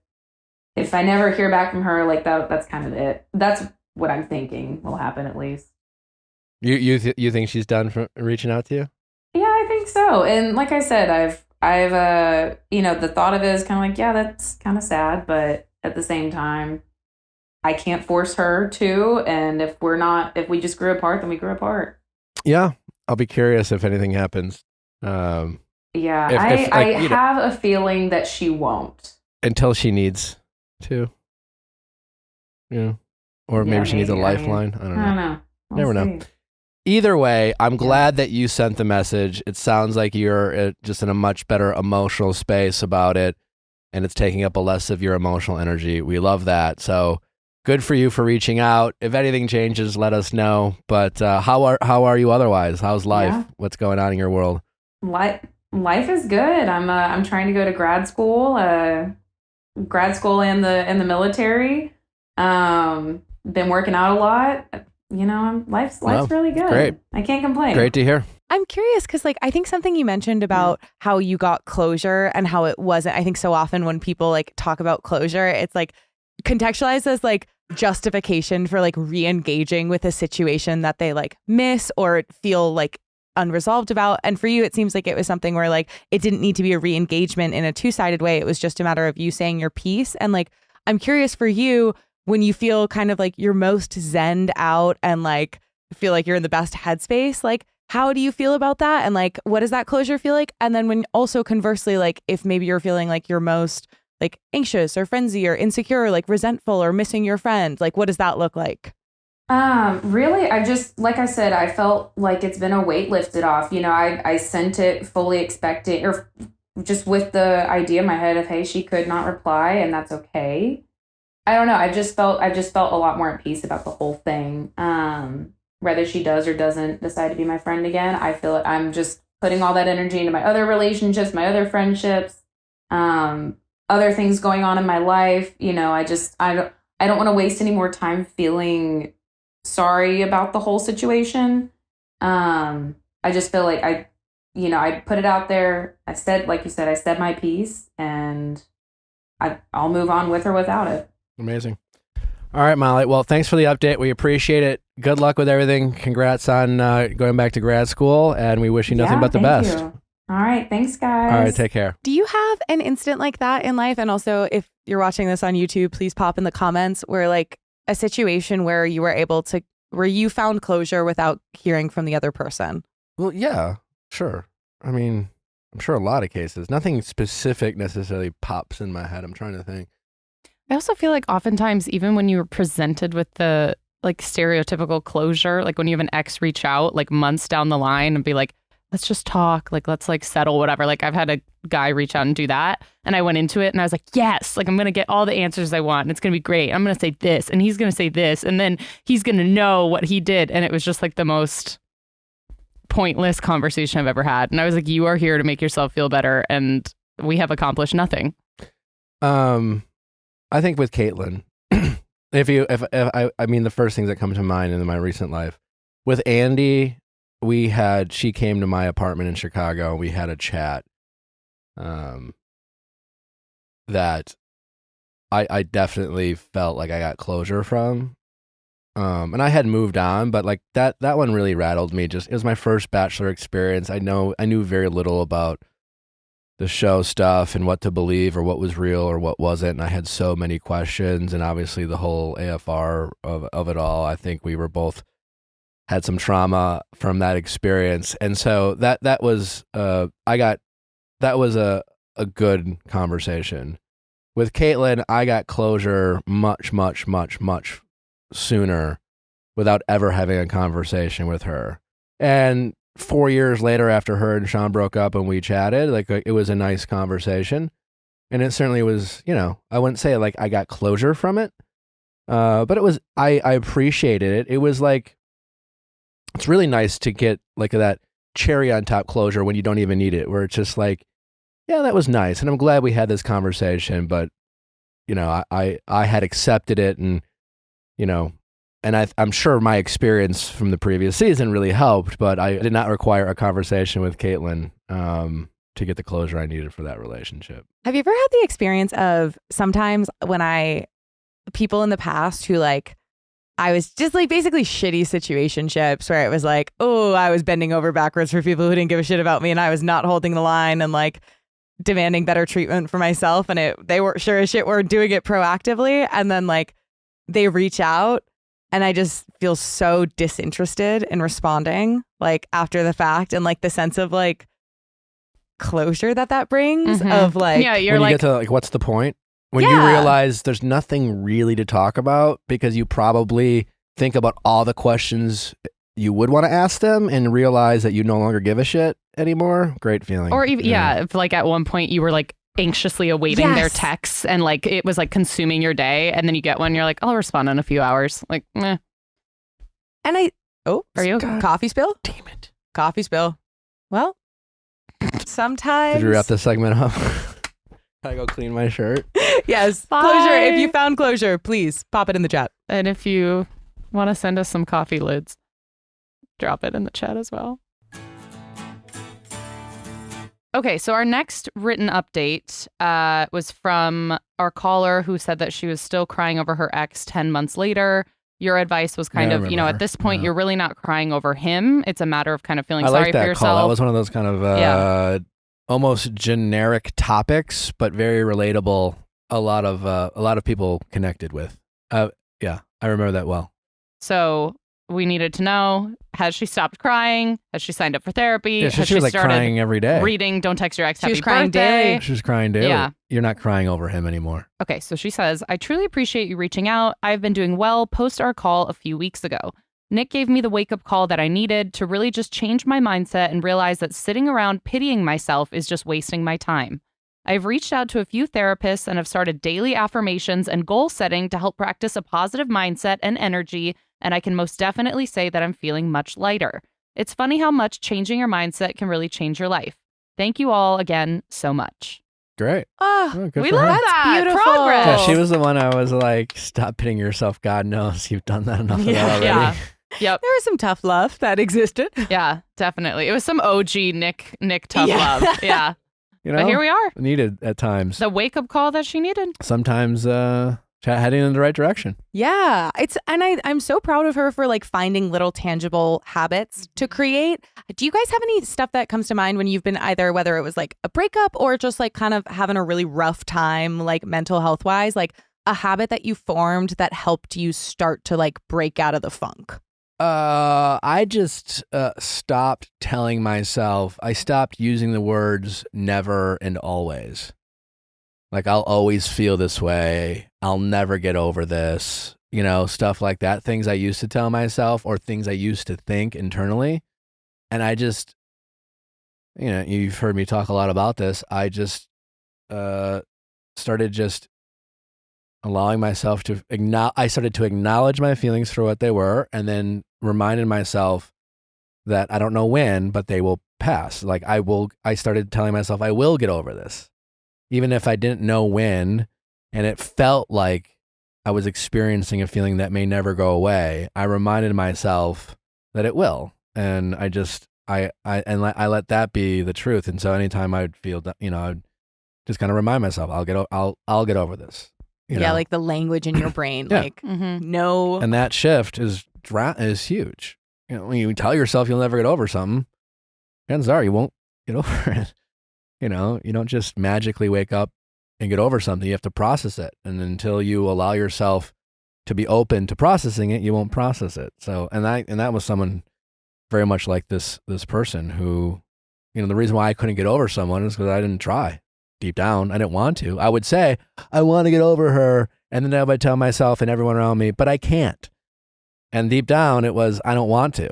I never hear back from her, like that's kind of it. That's what I'm thinking will happen, at least. You think she's done from reaching out to you? Yeah, I think so. And like I said, I've the thought of it is kind of like, yeah, that's kind of sad, but at the same time, I can't force her to. And if we just grew apart, then we grew apart. Yeah. I'll be curious if anything happens. I have a feeling that she won't. Until she needs to. Yeah. Or maybe she needs a lifeline. I don't know. I don't know. Never know. Either way, I'm glad that you sent the message. It sounds like you're just in a much better emotional space about it, and it's taking up a less of your emotional energy. We love that. So good for you for reaching out. If anything changes, let us know. But how are you otherwise? How's life? Yeah. What's going on in your world? Life is good. I'm trying to go to grad school in the military. Been working out a lot. Life's really good. Great. I can't complain. Great to hear. I'm curious because, like, I think something you mentioned about how you got closure and how it wasn't. I think so often when people like talk about closure, it's like contextualized as like justification for like re-engaging with a situation that they like miss or feel like unresolved about. And for you, it seems like it was something where like it didn't need to be a re-engagement in a two-sided way. It was just a matter of you saying your piece. And like, I'm curious for you, when you feel kind of like you're most zened out and like feel like you're in the best headspace, like how do you feel about that? And like, what does that closure feel like? And then when also conversely, like if maybe you're feeling like you're most like anxious or frenzy or insecure, or, like resentful or missing your friend, like what does that look like? Really, I just, like I said, I felt like it's been a weight lifted off. I sent it fully expecting, or just with the idea in my head of, hey, she could not reply and that's okay. I don't know. I just felt a lot more at peace about the whole thing. Whether she does or doesn't decide to be my friend again, I feel like I'm just putting all that energy into my other relationships, my other friendships, other things going on in my life. I don't want to waste any more time feeling sorry about the whole situation. I just feel like I put it out there. I said, like you said, I said my piece, and I'll move on with or without it. Amazing. All right, Molly. Well, thanks for the update. We appreciate it. Good luck with everything. Congrats on going back to grad school, and we wish you nothing but the best. You. All right. Thanks, guys. All right. Take care. Do you have an instant like that in life? And also, if you're watching this on YouTube, please pop in the comments where like a situation where you were able to, where you found closure without hearing from the other person. Well, yeah, sure. I mean, I'm sure a lot of cases. Nothing specific necessarily pops in my head. I'm trying to think. I also feel like oftentimes, even when you're presented with the like stereotypical closure, like when you have an ex reach out like months down the line and be like, let's just talk, like let's like settle whatever. Like I've had a guy reach out and do that, and I went into it and I was like, yes, like I'm gonna get all the answers I want and it's gonna be great. I'm gonna say this and he's gonna say this and then he's gonna know what he did, and it was just like the most pointless conversation I've ever had. And I was like, you are here to make yourself feel better, and we have accomplished nothing. I think with Caitlin, I mean, the first things that come to mind in my recent life with Andy, she came to my apartment in Chicago. We had a chat, that I definitely felt like I got closure from, and I had moved on, but like that one really rattled me. It was my first Bachelor experience. I knew very little about the show stuff and what to believe or what was real or what wasn't. And I had so many questions, and obviously the whole AFR of it all. I think we were both had some trauma from that experience. And so that was a good conversation. With Caitlin, I got closure much, much, much, much sooner without ever having a conversation with her. And 4 years later, after her and Sean broke up and we chatted, like it was a nice conversation, and it certainly was. I wouldn't say like I got closure from it, but it was. I appreciated it. It was like it's really nice to get like that cherry on top closure when you don't even need it, where it's just like, yeah, that was nice, and I'm glad we had this conversation. But I had accepted it, and And I'm sure my experience from the previous season really helped, but I did not require a conversation with Caitlin to get the closure I needed for that relationship. Have you ever had the experience of sometimes when people in the past who like, I was just like basically shitty situationships where it was like, oh, I was bending over backwards for people who didn't give a shit about me, and I was not holding the line and like demanding better treatment for myself, and they were sure as shit were doing it proactively, and then like they reach out. And I just feel so disinterested in responding, like after the fact, and like the sense of like closure that brings of like, yeah, you're when like, you get to like, what's the point? When you realize there's nothing really to talk about because you probably think about all the questions you would want to ask them and realize that you no longer give a shit anymore. Great feeling. Or even, if like at one point you were like anxiously awaiting their texts and like it was like consuming your day, and then you get one, you're like, I'll respond in a few hours. Like, meh. And are you God coffee spill? damn it. Coffee spill. Well, sometimes. Did you wrap this segment up? Gotta go clean my shirt. Yes. Bye. Closure. If you found closure, please pop it in the chat. And if you want to send us some coffee lids, drop it in the chat as well. Okay, so our next written update was from our caller who said that she was still crying over her ex 10 months later. Your advice was kind of, at this point, you're really not crying over him. It's a matter of kind of feeling sorry for yourself. Call. That was one of those kind of almost generic topics, but very relatable. A lot of people connected with. I remember that well. So we needed to know, has she stopped crying? Has she signed up for therapy? Yeah, has she was like started crying every day. Reading Don't Text Your Ex Happy was crying Birthday. daily. She was crying daily. Yeah. You're not crying over him anymore. Okay, so she says, I truly appreciate you reaching out. I've been doing well post our call a few weeks ago. Nick gave me the wake-up call that I needed to really just change my mindset and realize that sitting around pitying myself is just wasting my time. I've reached out to a few therapists and have started daily affirmations and goal setting to help practice a positive mindset and energy, and I can most definitely say that I'm feeling much lighter. It's funny how much changing your mindset can really change your life. Thank you all again so much. Great. Oh, good We for love her. that. beautiful. Progress. Yeah, she was the one I was like, stop pitying yourself. God knows you've done that enough of that already. Yeah. Yep. There was some tough love that existed. Yeah, definitely. It was some OG Nick tough Yeah. love. Yeah. You know, But here we are. needed at times. The wake-up call that she needed. Sometimes heading in the right direction. Yeah, I'm so proud of her for like finding little tangible habits to create. Do you guys have any stuff that comes to mind when you've been either, whether it was like a breakup or just like kind of having a really rough time, like mental health wise, like a habit that you formed that helped you start to like break out of the funk? I just stopped telling myself, I stopped using the words never and always. Like, I'll always feel this way. I'll never get over this. Stuff like that. Things I used to tell myself or things I used to think internally. And I just, you've heard me talk a lot about this. I just started just allowing myself to I started to acknowledge my feelings for what they were, and then reminded myself that I don't know when, but they will pass. Like I started telling myself I will get over this, even if I didn't know when, and it felt like I was experiencing a feeling that may never go away. I reminded myself that it will, and I let that be the truth. And so anytime I'd feel that, I'd just kind of remind myself, I'll get over this. Like the language in your brain, Yeah. like no. And that shift is huge. When you tell yourself you'll never get over something, chances are you won't get over it. You don't just magically wake up and get over something. You have to process it. And until you allow yourself to be open to processing it, you won't process it. So, and that was someone very much like this person who, the reason why I couldn't get over someone is because I didn't try. Deep down, I didn't want to. I would say, I want to get over her. And then I would tell myself and everyone around me, but I can't. And deep down, it was, I don't want to.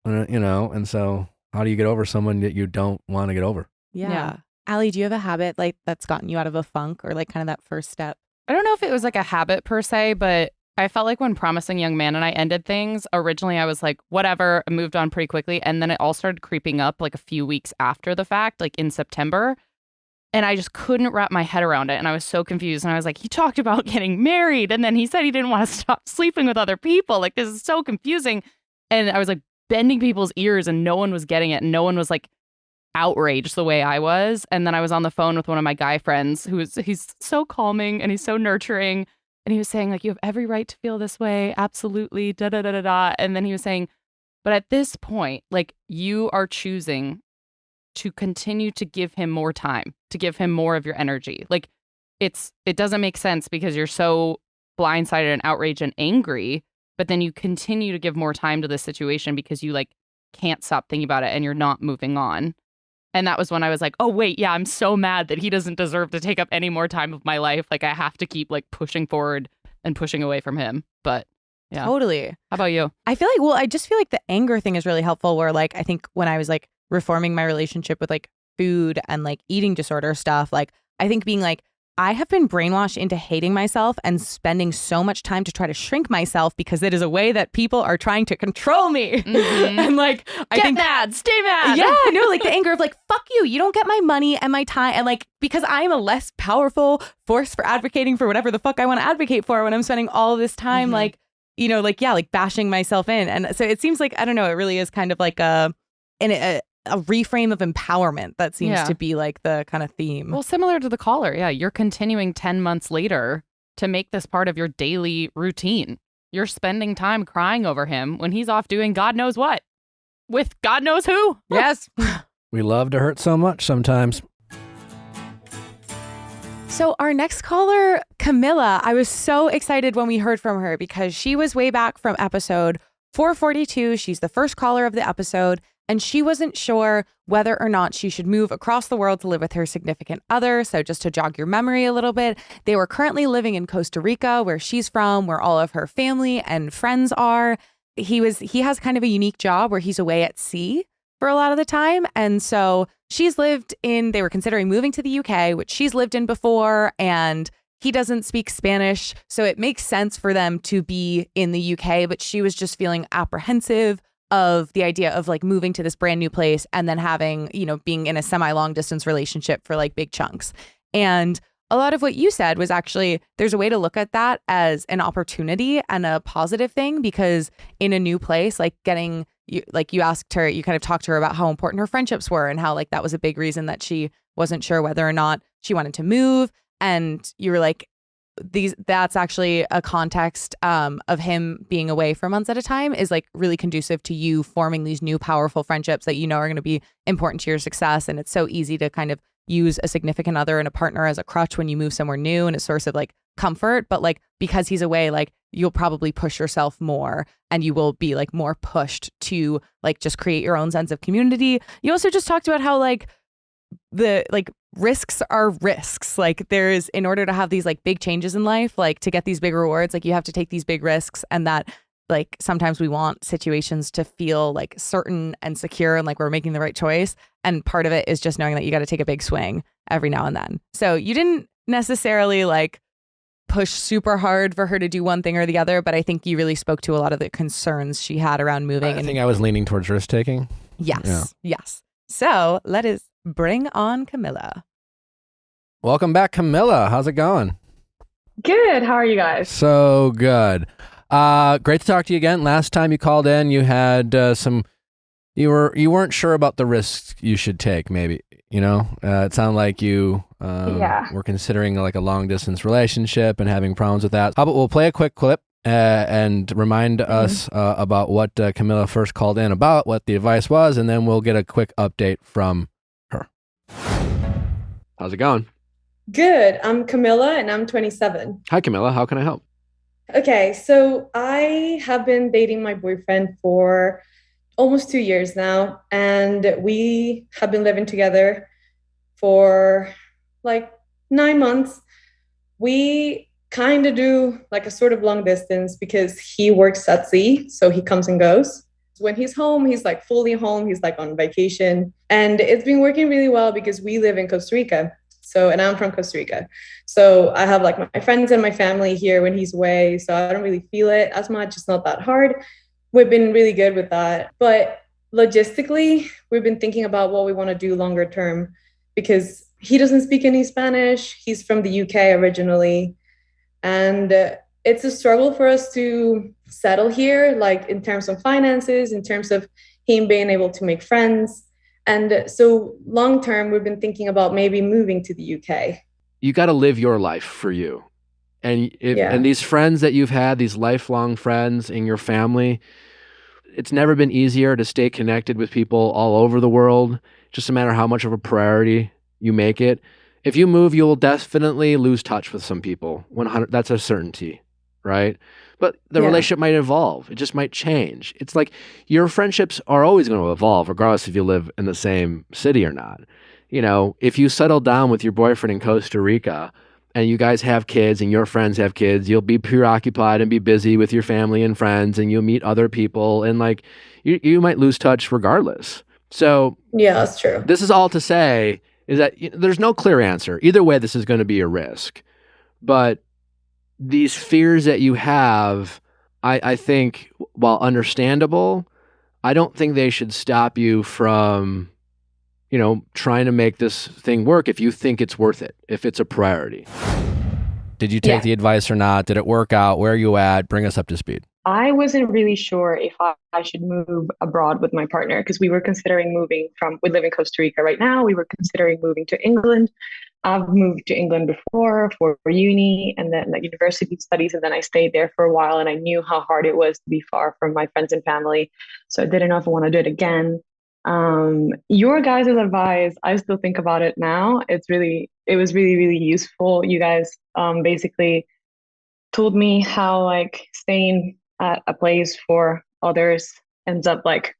And so how do you get over someone that you don't want to get over? Yeah. Allie, do you have a habit like that's gotten you out of a funk or like kind of that first step? I don't know if it was like a habit per se, but I felt like when Promising Young Man and I ended things, originally I was like, whatever, I moved on pretty quickly. And then it all started creeping up like a few weeks after the fact, like in September. And I just couldn't wrap my head around it. And I was so confused. And I was like, he talked about getting married. And then he said he didn't want to stop sleeping with other people. Like, this is so confusing. And I was like bending people's ears and no one was getting it. And no one was like outraged the way I was. And then I was on the phone with one of my guy friends he's so calming and he's so nurturing. And he was saying like, you have every right to feel this way. Absolutely. Da, da, da, da, da. And then he was saying, but at this point, like you are choosing to continue to give him more time, to give him more of your energy. Like it doesn't make sense because you're so blindsided and outraged and angry, but then you continue to give more time to this situation because you like can't stop thinking about it and you're not moving on. And that was when I was like, oh, wait, yeah, I'm so mad that he doesn't deserve to take up any more time of my life. Like, I have to keep like pushing forward and pushing away from him. But yeah. Totally. How about you? I feel like, well, I just feel like the anger thing is really helpful where like, I think when I was like reforming my relationship with like food and like eating disorder stuff, like I think being like, I have been brainwashed into hating myself and spending so much time to try to shrink myself because it is a way that people are trying to control me. And like, I think mad, stay mad. Yeah, no, like the anger of like, fuck you. You don't get my money and my time. And like, because I'm a less powerful force for advocating for whatever the fuck I want to advocate for when I'm spending all of this time, like, you know, like, yeah, like bashing myself in. And so it seems like, I don't know, it really is kind of like a reframe of empowerment that seems to be like the kind of theme. Well, similar to the caller. Yeah. You're continuing 10 months later to make this part of your daily routine. You're spending time crying over him when he's off doing God knows what with God knows who. Yes. We love to hurt so much sometimes. So our next caller, Camilla, I was so excited when we heard from her because she was way back from episode 442. She's the first caller of the episode. And she wasn't sure whether or not she should move across the world to live with her significant other. So just to jog your memory a little bit, they were currently living in Costa Rica, where she's from, where all of her family and friends are. He has kind of a unique job where he's away at sea for a lot of the time. And so they were considering moving to the UK, which she's lived in before, and he doesn't speak Spanish. So it makes sense for them to be in the UK, but she was just feeling apprehensive of the idea of like moving to this brand new place and then having, you know, being in a semi-long distance relationship for like big chunks. And a lot of what you said was actually there's a way to look at that as an opportunity and a positive thing, because in a new place, like you asked her, you kind of talked to her about how important her friendships were and how like that was a big reason that she wasn't sure whether or not she wanted to move. And you were like, that's actually a context of him being away for months at a time is like really conducive to you forming these new powerful friendships that you know are going to be important to your success. And it's so easy to kind of use a significant other and a partner as a crutch when you move somewhere new and a source of like comfort. But like because he's away, like you'll probably push yourself more and you will be like more pushed to like just create your own sense of community. You also just talked about how like the like risks are risks. Like there's, in order to have these like big changes in life, like to get these big rewards, like you have to take these big risks, and that like sometimes we want situations to feel like certain and secure and like we're making the right choice. And part of it is just knowing that you got to take a big swing every now and then. So you didn't necessarily like push super hard for her to do one thing or the other, but I think you really spoke to a lot of the concerns she had around moving. I think I was leaning towards risk taking. Yes. Yeah. Yes. So let us bring on Camilla. Welcome back, Camilla. How's it going? Good. How are you guys? So good. Great to talk to you again. Last time you called in, you had you weren't sure about the risks you should take. Maybe it sounded like you were considering like a long distance relationship and having problems with that. How about we'll play a quick clip and remind us about what Camilla first called in about, what the advice was, and then we'll get a quick update from her. How's it going? Good. I'm Camilla and I'm 27. Hi, Camilla. How can I help? Okay, so I have been dating my boyfriend for almost 2 years now, and we have been living together for like 9 months. We kind of do like a sort of long distance because he works at sea, so he comes and goes. When he's home, he's like fully home. He's like on vacation, and it's been working really well because we live in Costa Rica. And I'm from Costa Rica. So I have like my friends and my family here when he's away. So I don't really feel it as much. It's not that hard. We've been really good with that. But logistically, we've been thinking about what we want to do longer term because he doesn't speak any Spanish. He's from the UK originally. And it's a struggle for us to settle here, like in terms of finances, in terms of him being able to make friends. And so long term, we've been thinking about maybe moving to the UK. You got to live your life for you. And and these friends that you've had, these lifelong friends in your family, it's never been easier to stay connected with people all over the world, just no matter how much of a priority you make it. If you move, you will definitely lose touch with some people. 100, that's a certainty, right? But the Yeah. relationship might evolve. It just might change. It's like your friendships are always going to evolve, regardless if you live in the same city or not. You know, if you settle down with your boyfriend in Costa Rica and you guys have kids and your friends have kids, you'll be preoccupied and be busy with your family and friends, and you'll meet other people, and like you might lose touch regardless. So Yeah, that's true. this is all to say is that there's no clear answer. Either way, this is going to be a risk. But these fears that you have, I think, while understandable, I don't think they should stop you from, trying to make this thing work if you think it's worth it, if it's a priority. Did you take the advice or not? Did it work out? Where are you at? Bring us up to speed. I wasn't really sure if I should move abroad with my partner because we were considering we live in Costa Rica right now. We were considering moving to England. I've moved to England before for uni and then like university studies. And then I stayed there for a while and I knew how hard it was to be far from my friends and family. So I didn't know if I want to do it again. Your guys' advice, I still think about it now. It was really, really useful. You guys basically told me how like staying at a place for others ends up like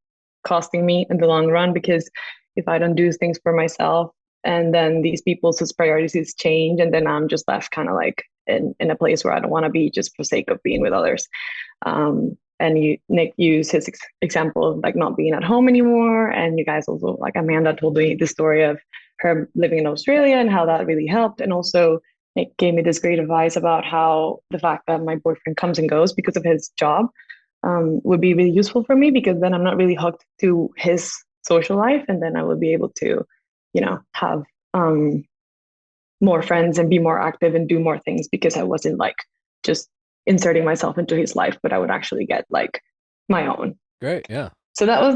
costing me in the long run, because if I don't do things for myself and then these people's priorities change and then I'm just left kind of like in a place where I don't want to be just for sake of being with others. And Nick used his example of like not being at home anymore. And you guys also, like Amanda told me the story of her living in Australia and how that really helped. And also Nick gave me this great advice about how the fact that my boyfriend comes and goes because of his job would be really useful for me, because then I'm not really hooked to his social life. And then I would be able to, have more friends and be more active and do more things, because I wasn't like just inserting myself into his life, but I would actually get like my own. Great. Yeah. So that was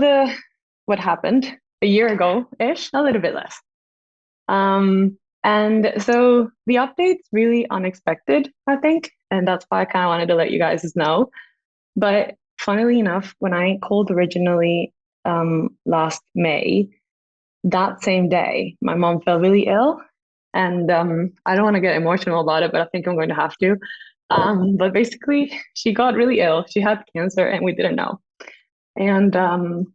what happened a year ago-ish, a little bit less. And so the update's really unexpected, I think. And that's why I kind of wanted to let you guys know. But funnily enough, when I called originally last May, that same day, my mom fell really ill. And I don't want to get emotional about it, but I think I'm going to have to. But basically, she got really ill. She had cancer and we didn't know. And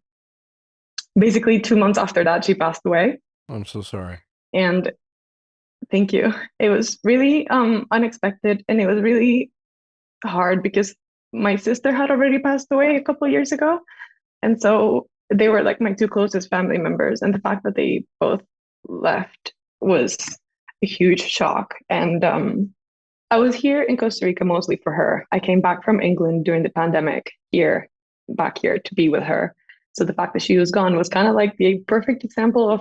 basically 2 months after that, she passed away. I'm so sorry. And thank you. It was really unexpected, and it was really hard because my sister had already passed away a couple of years ago. And so they were like my two closest family members. And the fact that they both left was a huge shock. And I was here in Costa Rica mostly for her. I came back from England during the pandemic back here to be with her. So the fact that she was gone was kind of like the perfect example of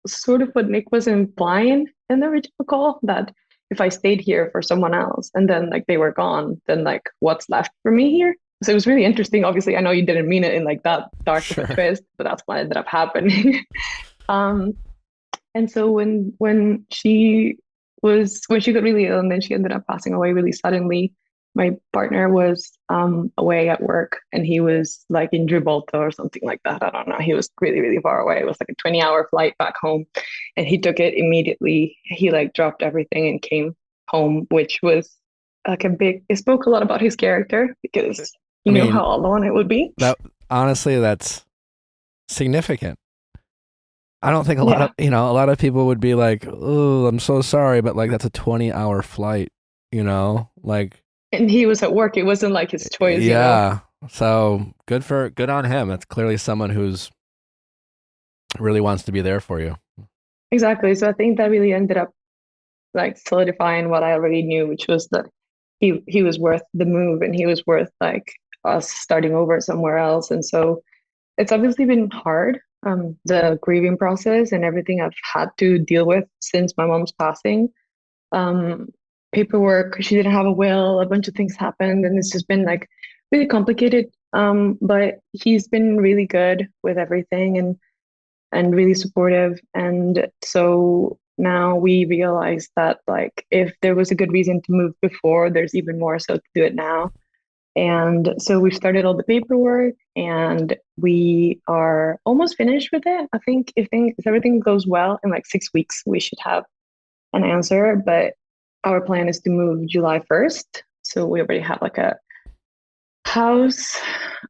sort of what Nick was implying in the original call, that if I stayed here for someone else and then like they were gone, then like what's left for me here? So it was really interesting. Obviously, I know you didn't mean it in like that dark of a twist, but that's what ended up happening. And so when she got really ill and then she ended up passing away really suddenly, my partner was away at work and he was like in Gibraltar or something like that. I don't know. He was really, really far away. It was like a 20-hour flight back home, and he took it immediately. He like dropped everything and came home, which was like it spoke a lot about his character, because you know how alone it would be. Honestly, that's significant. I don't think a lot of people would be like, "Oh, I'm so sorry," but like that's a 20-hour flight, like. And he was at work. It wasn't like his choice. Yeah. So good on him. That's clearly someone who's really wants to be there for you. Exactly. So I think that really ended up like solidifying what I already knew, which was that he was worth the move and he was worth like us starting over somewhere else. And so it's obviously been hard, the grieving process and everything I've had to deal with since my mom's passing. Paperwork, she didn't have a will, a bunch of things happened, and it's just been like really complicated. But he's been really good with everything and really supportive. And so now we realize that like if there was a good reason to move before, there's even more so to do it now. And so we've started all the paperwork and we are almost finished with it. I think if everything goes well, in like 6 weeks, we should have an answer. But our plan is to move July 1st. So we already have like a house.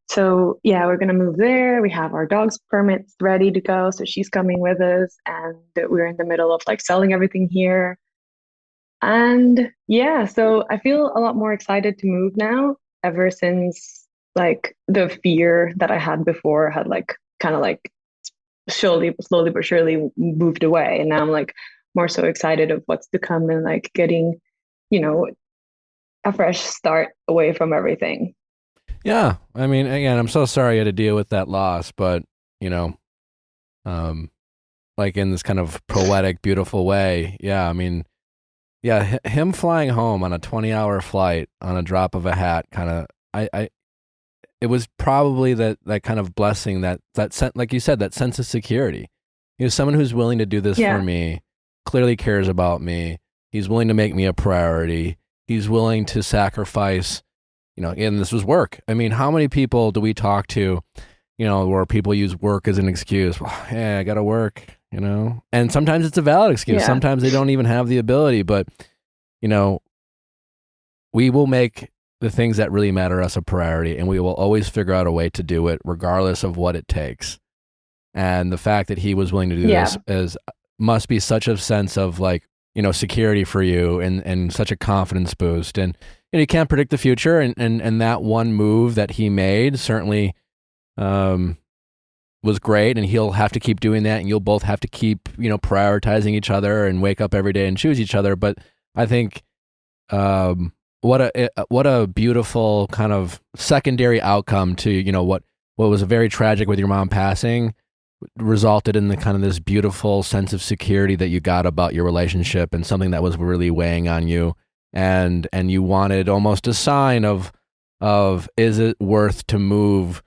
So yeah, we're gonna move there. We have our dog's permits ready to go. So she's coming with us, and we're in the middle of like selling everything here. And yeah, so I feel a lot more excited to move now, ever since like the fear that I had before had like kind of like slowly but surely moved away. And now I'm like more so excited of what's to come and like getting, you know, a fresh start away from everything. Yeah. I mean, again, I'm so sorry you had to deal with that loss, but you know, like in this kind of poetic, beautiful way. Yeah. I mean, yeah, him flying home on a 20-hour flight on a drop of a hat, kind of, it was probably that kind of blessing, that like you said, that sense of security. You know, someone who's willing to do this for me, clearly cares about me. He's willing to make me a priority. He's willing to sacrifice, you know, and this was work. I mean, how many people do we talk to, you know, where people use work as an excuse? Well, yeah, I got to work, you know, and sometimes it's a valid excuse. Sometimes they don't even have the ability, but you know, we will make the things that really matter us a priority, and we will always figure out a way to do it regardless of what it takes. And the fact that he was willing to do this must be such a sense of like, you know, security for you, and such a confidence boost. And you can't predict the future, and that one move that he made certainly was great, and he'll have to keep doing that, and you'll both have to keep, you know, prioritizing each other and wake up every day and choose each other. But I think what a beautiful kind of secondary outcome to, you know, what was a very tragic with your mom passing, resulted in the kind of this beautiful sense of security that you got about your relationship, and something that was really weighing on you, and you wanted almost a sign of is it worth to move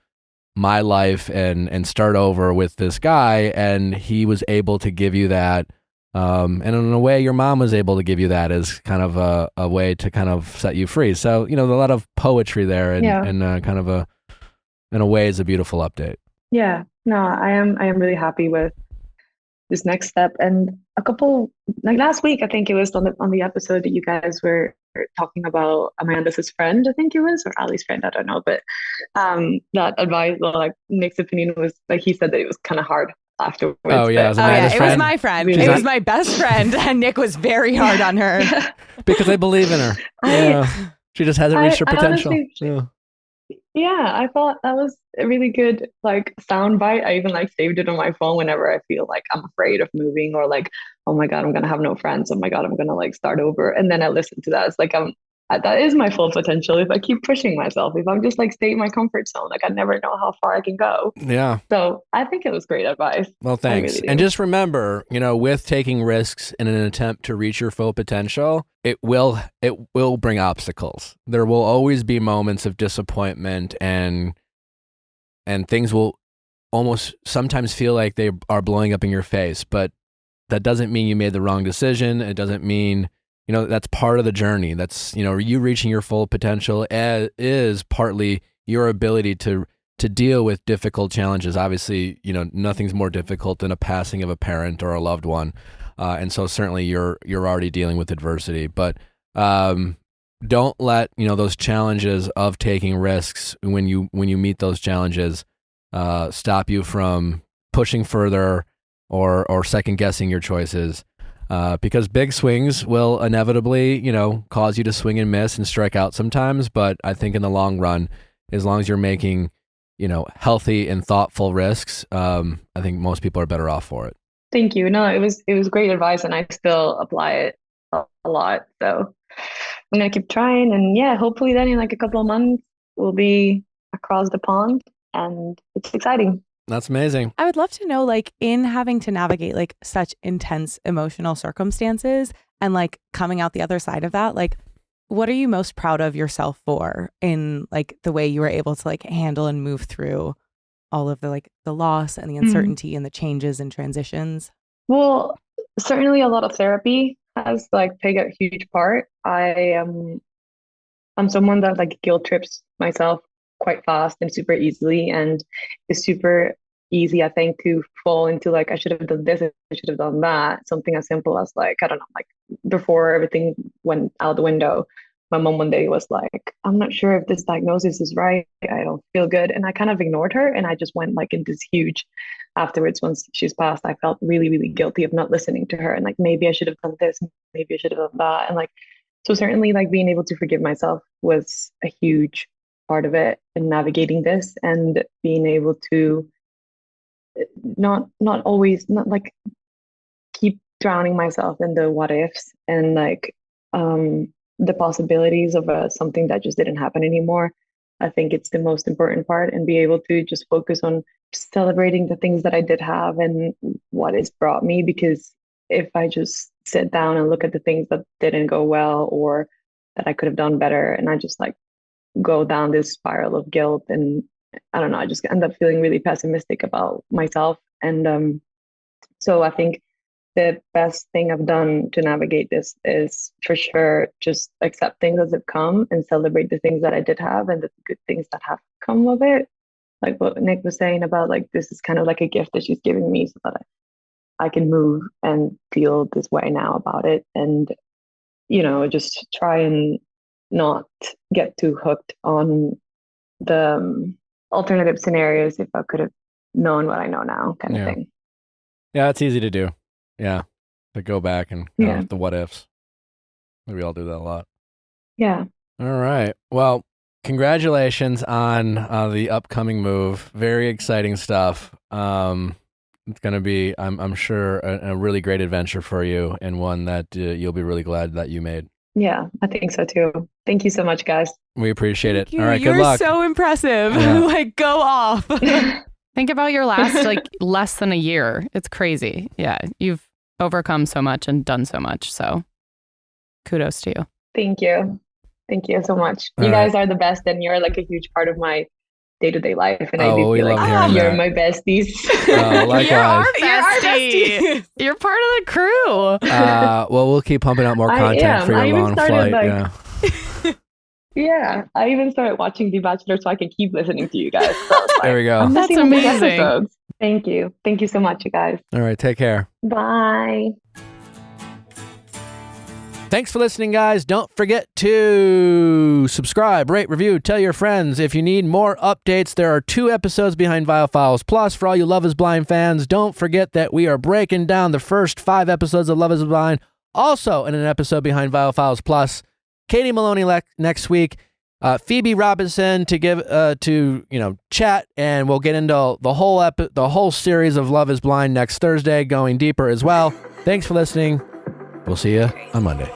my life and start over with this guy. And he was able to give you that, and in a way your mom was able to give you that as kind of a way to kind of set you free. So, you know, a lot of poetry there, and kind of in a way is a beautiful update. Yeah, no, I am really happy with this next step. And a couple, like last week, I think it was on the episode that you guys were talking about Amanda's friend, I think it was, or Ali's friend, I don't know, but that advice, well, like Nick's opinion was like, he said that it was kind of hard afterwards. Oh yeah, it was my friend. It was my best friend, and Nick was very hard on her because I believe in her. Yeah, she just hasn't reached her potential. Honestly, yeah, I thought that was a really good like sound bite. I even like saved it on my phone whenever I feel like I'm afraid of moving, or like, oh my God, I'm gonna have no friends. Oh my God, I'm gonna like start over. And then I listen to that. It's like that is my full potential if I keep pushing myself. If I'm just like stay in my comfort zone, like I never know how far I can go. Yeah. So I think it was great advice. Well, thanks. Really and just remember, you know, with taking risks in an attempt to reach your full potential, it will bring obstacles. There will always be moments of disappointment, and things will almost sometimes feel like they are blowing up in your face, but that doesn't mean you made the wrong decision. It doesn't mean, you know, that's part of the journey. That's, you know, you reaching your full potential is partly your ability to deal with difficult challenges. Obviously, you know, nothing's more difficult than a passing of a parent or a loved one. And so certainly you're already dealing with adversity, but don't let, you know, those challenges of taking risks when you meet those challenges stop you from pushing further or second guessing your choices. Because big swings will inevitably, you know, cause you to swing and miss and strike out sometimes. But I think in the long run, as long as you're making, you know, healthy and thoughtful risks, I think most people are better off for it. Thank you. No, it was great advice, and I still apply it a lot. So I'm gonna keep trying, and yeah, hopefully then in like a couple of months we'll be across the pond, and it's exciting. That's amazing. I would love to know, like, in having to navigate like such intense emotional circumstances and like coming out the other side of that, like, what are you most proud of yourself for in like the way you were able to like handle and move through all of the like the loss and the uncertainty and the changes and transitions? Well, certainly a lot of therapy has like played a huge part. I'm someone that like guilt trips myself quite fast and super easily, and it's super easy, I think, to fall into like, I should have done this, I should have done that. Something as simple as like, I don't know, like before everything went out the window, my mom one day was like, I'm not sure if this diagnosis is right. I don't feel good. And I kind of ignored her. And I just went like in this huge afterwards, once she's passed, I felt really, really guilty of not listening to her. And like, maybe I should have done this, maybe I should have done that. And like, so certainly like being able to forgive myself was a huge part of it in navigating this, and being able to not always not like keep drowning myself in the what ifs and like the possibilities of something that just didn't happen anymore. I think it's the most important part, and be able to just focus on celebrating the things that I did have and what it's brought me. Because if I just sit down and look at the things that didn't go well or that I could have done better, and I just like go down this spiral of guilt, and I don't know, I just end up feeling really pessimistic about myself. And so I think the best thing I've done to navigate this is for sure just accept things as they've come and celebrate the things that I did have and the good things that have come of it. Like what Nick was saying about like, this is kind of like a gift that she's giving me so that I can move and feel this way now about it. And, you know, just try and not get too hooked on the alternative scenarios if I could have known what I know now kind of thing. Yeah, it's easy to do. Yeah, to go back and the what ifs. We all do that a lot. Yeah. All right. Well, congratulations on the upcoming move. Very exciting stuff. It's going to be, I'm sure, a really great adventure for you, and one that you'll be really glad that you made. Yeah, I think so too. Thank you so much, guys. We appreciate it. Thank you. All right, You're good luck. so impressive. Yeah. Like, go off. Think about your last like less than a year. It's crazy. Yeah, you've overcome so much and done so much. So kudos to you. Thank you. Thank you so much. All you right. guys are the best, and you're like a huge part of my day-to-day life. And I Oh, do we feel love like hearing you're that. my besties. Likewise. You're our You're our bestie. bestie. You're part of the crew. Well, we'll keep pumping out more I content am. for your I even long started, flight. like- Yeah, I even started watching The Bachelor so I can keep listening to you guys. So it's There like, we go. I'm That's missing these amazing. episodes. Thank you. Thank you so much, you guys. All right, take care. Bye. Thanks for listening, guys. Don't forget to subscribe, rate, review, tell your friends. If you need more updates, there are 2 episodes behind Viall Files. Plus, for all you Love is Blind fans, don't forget that we are breaking down the first 5 episodes of Love is Blind, also in an episode behind Viall Files Plus. Katie Maloney next week. Phoebe Robinson to give chat, and we'll get into the whole series of Love is Blind next Thursday, going deeper as well. Thanks for listening. We'll see you on Monday.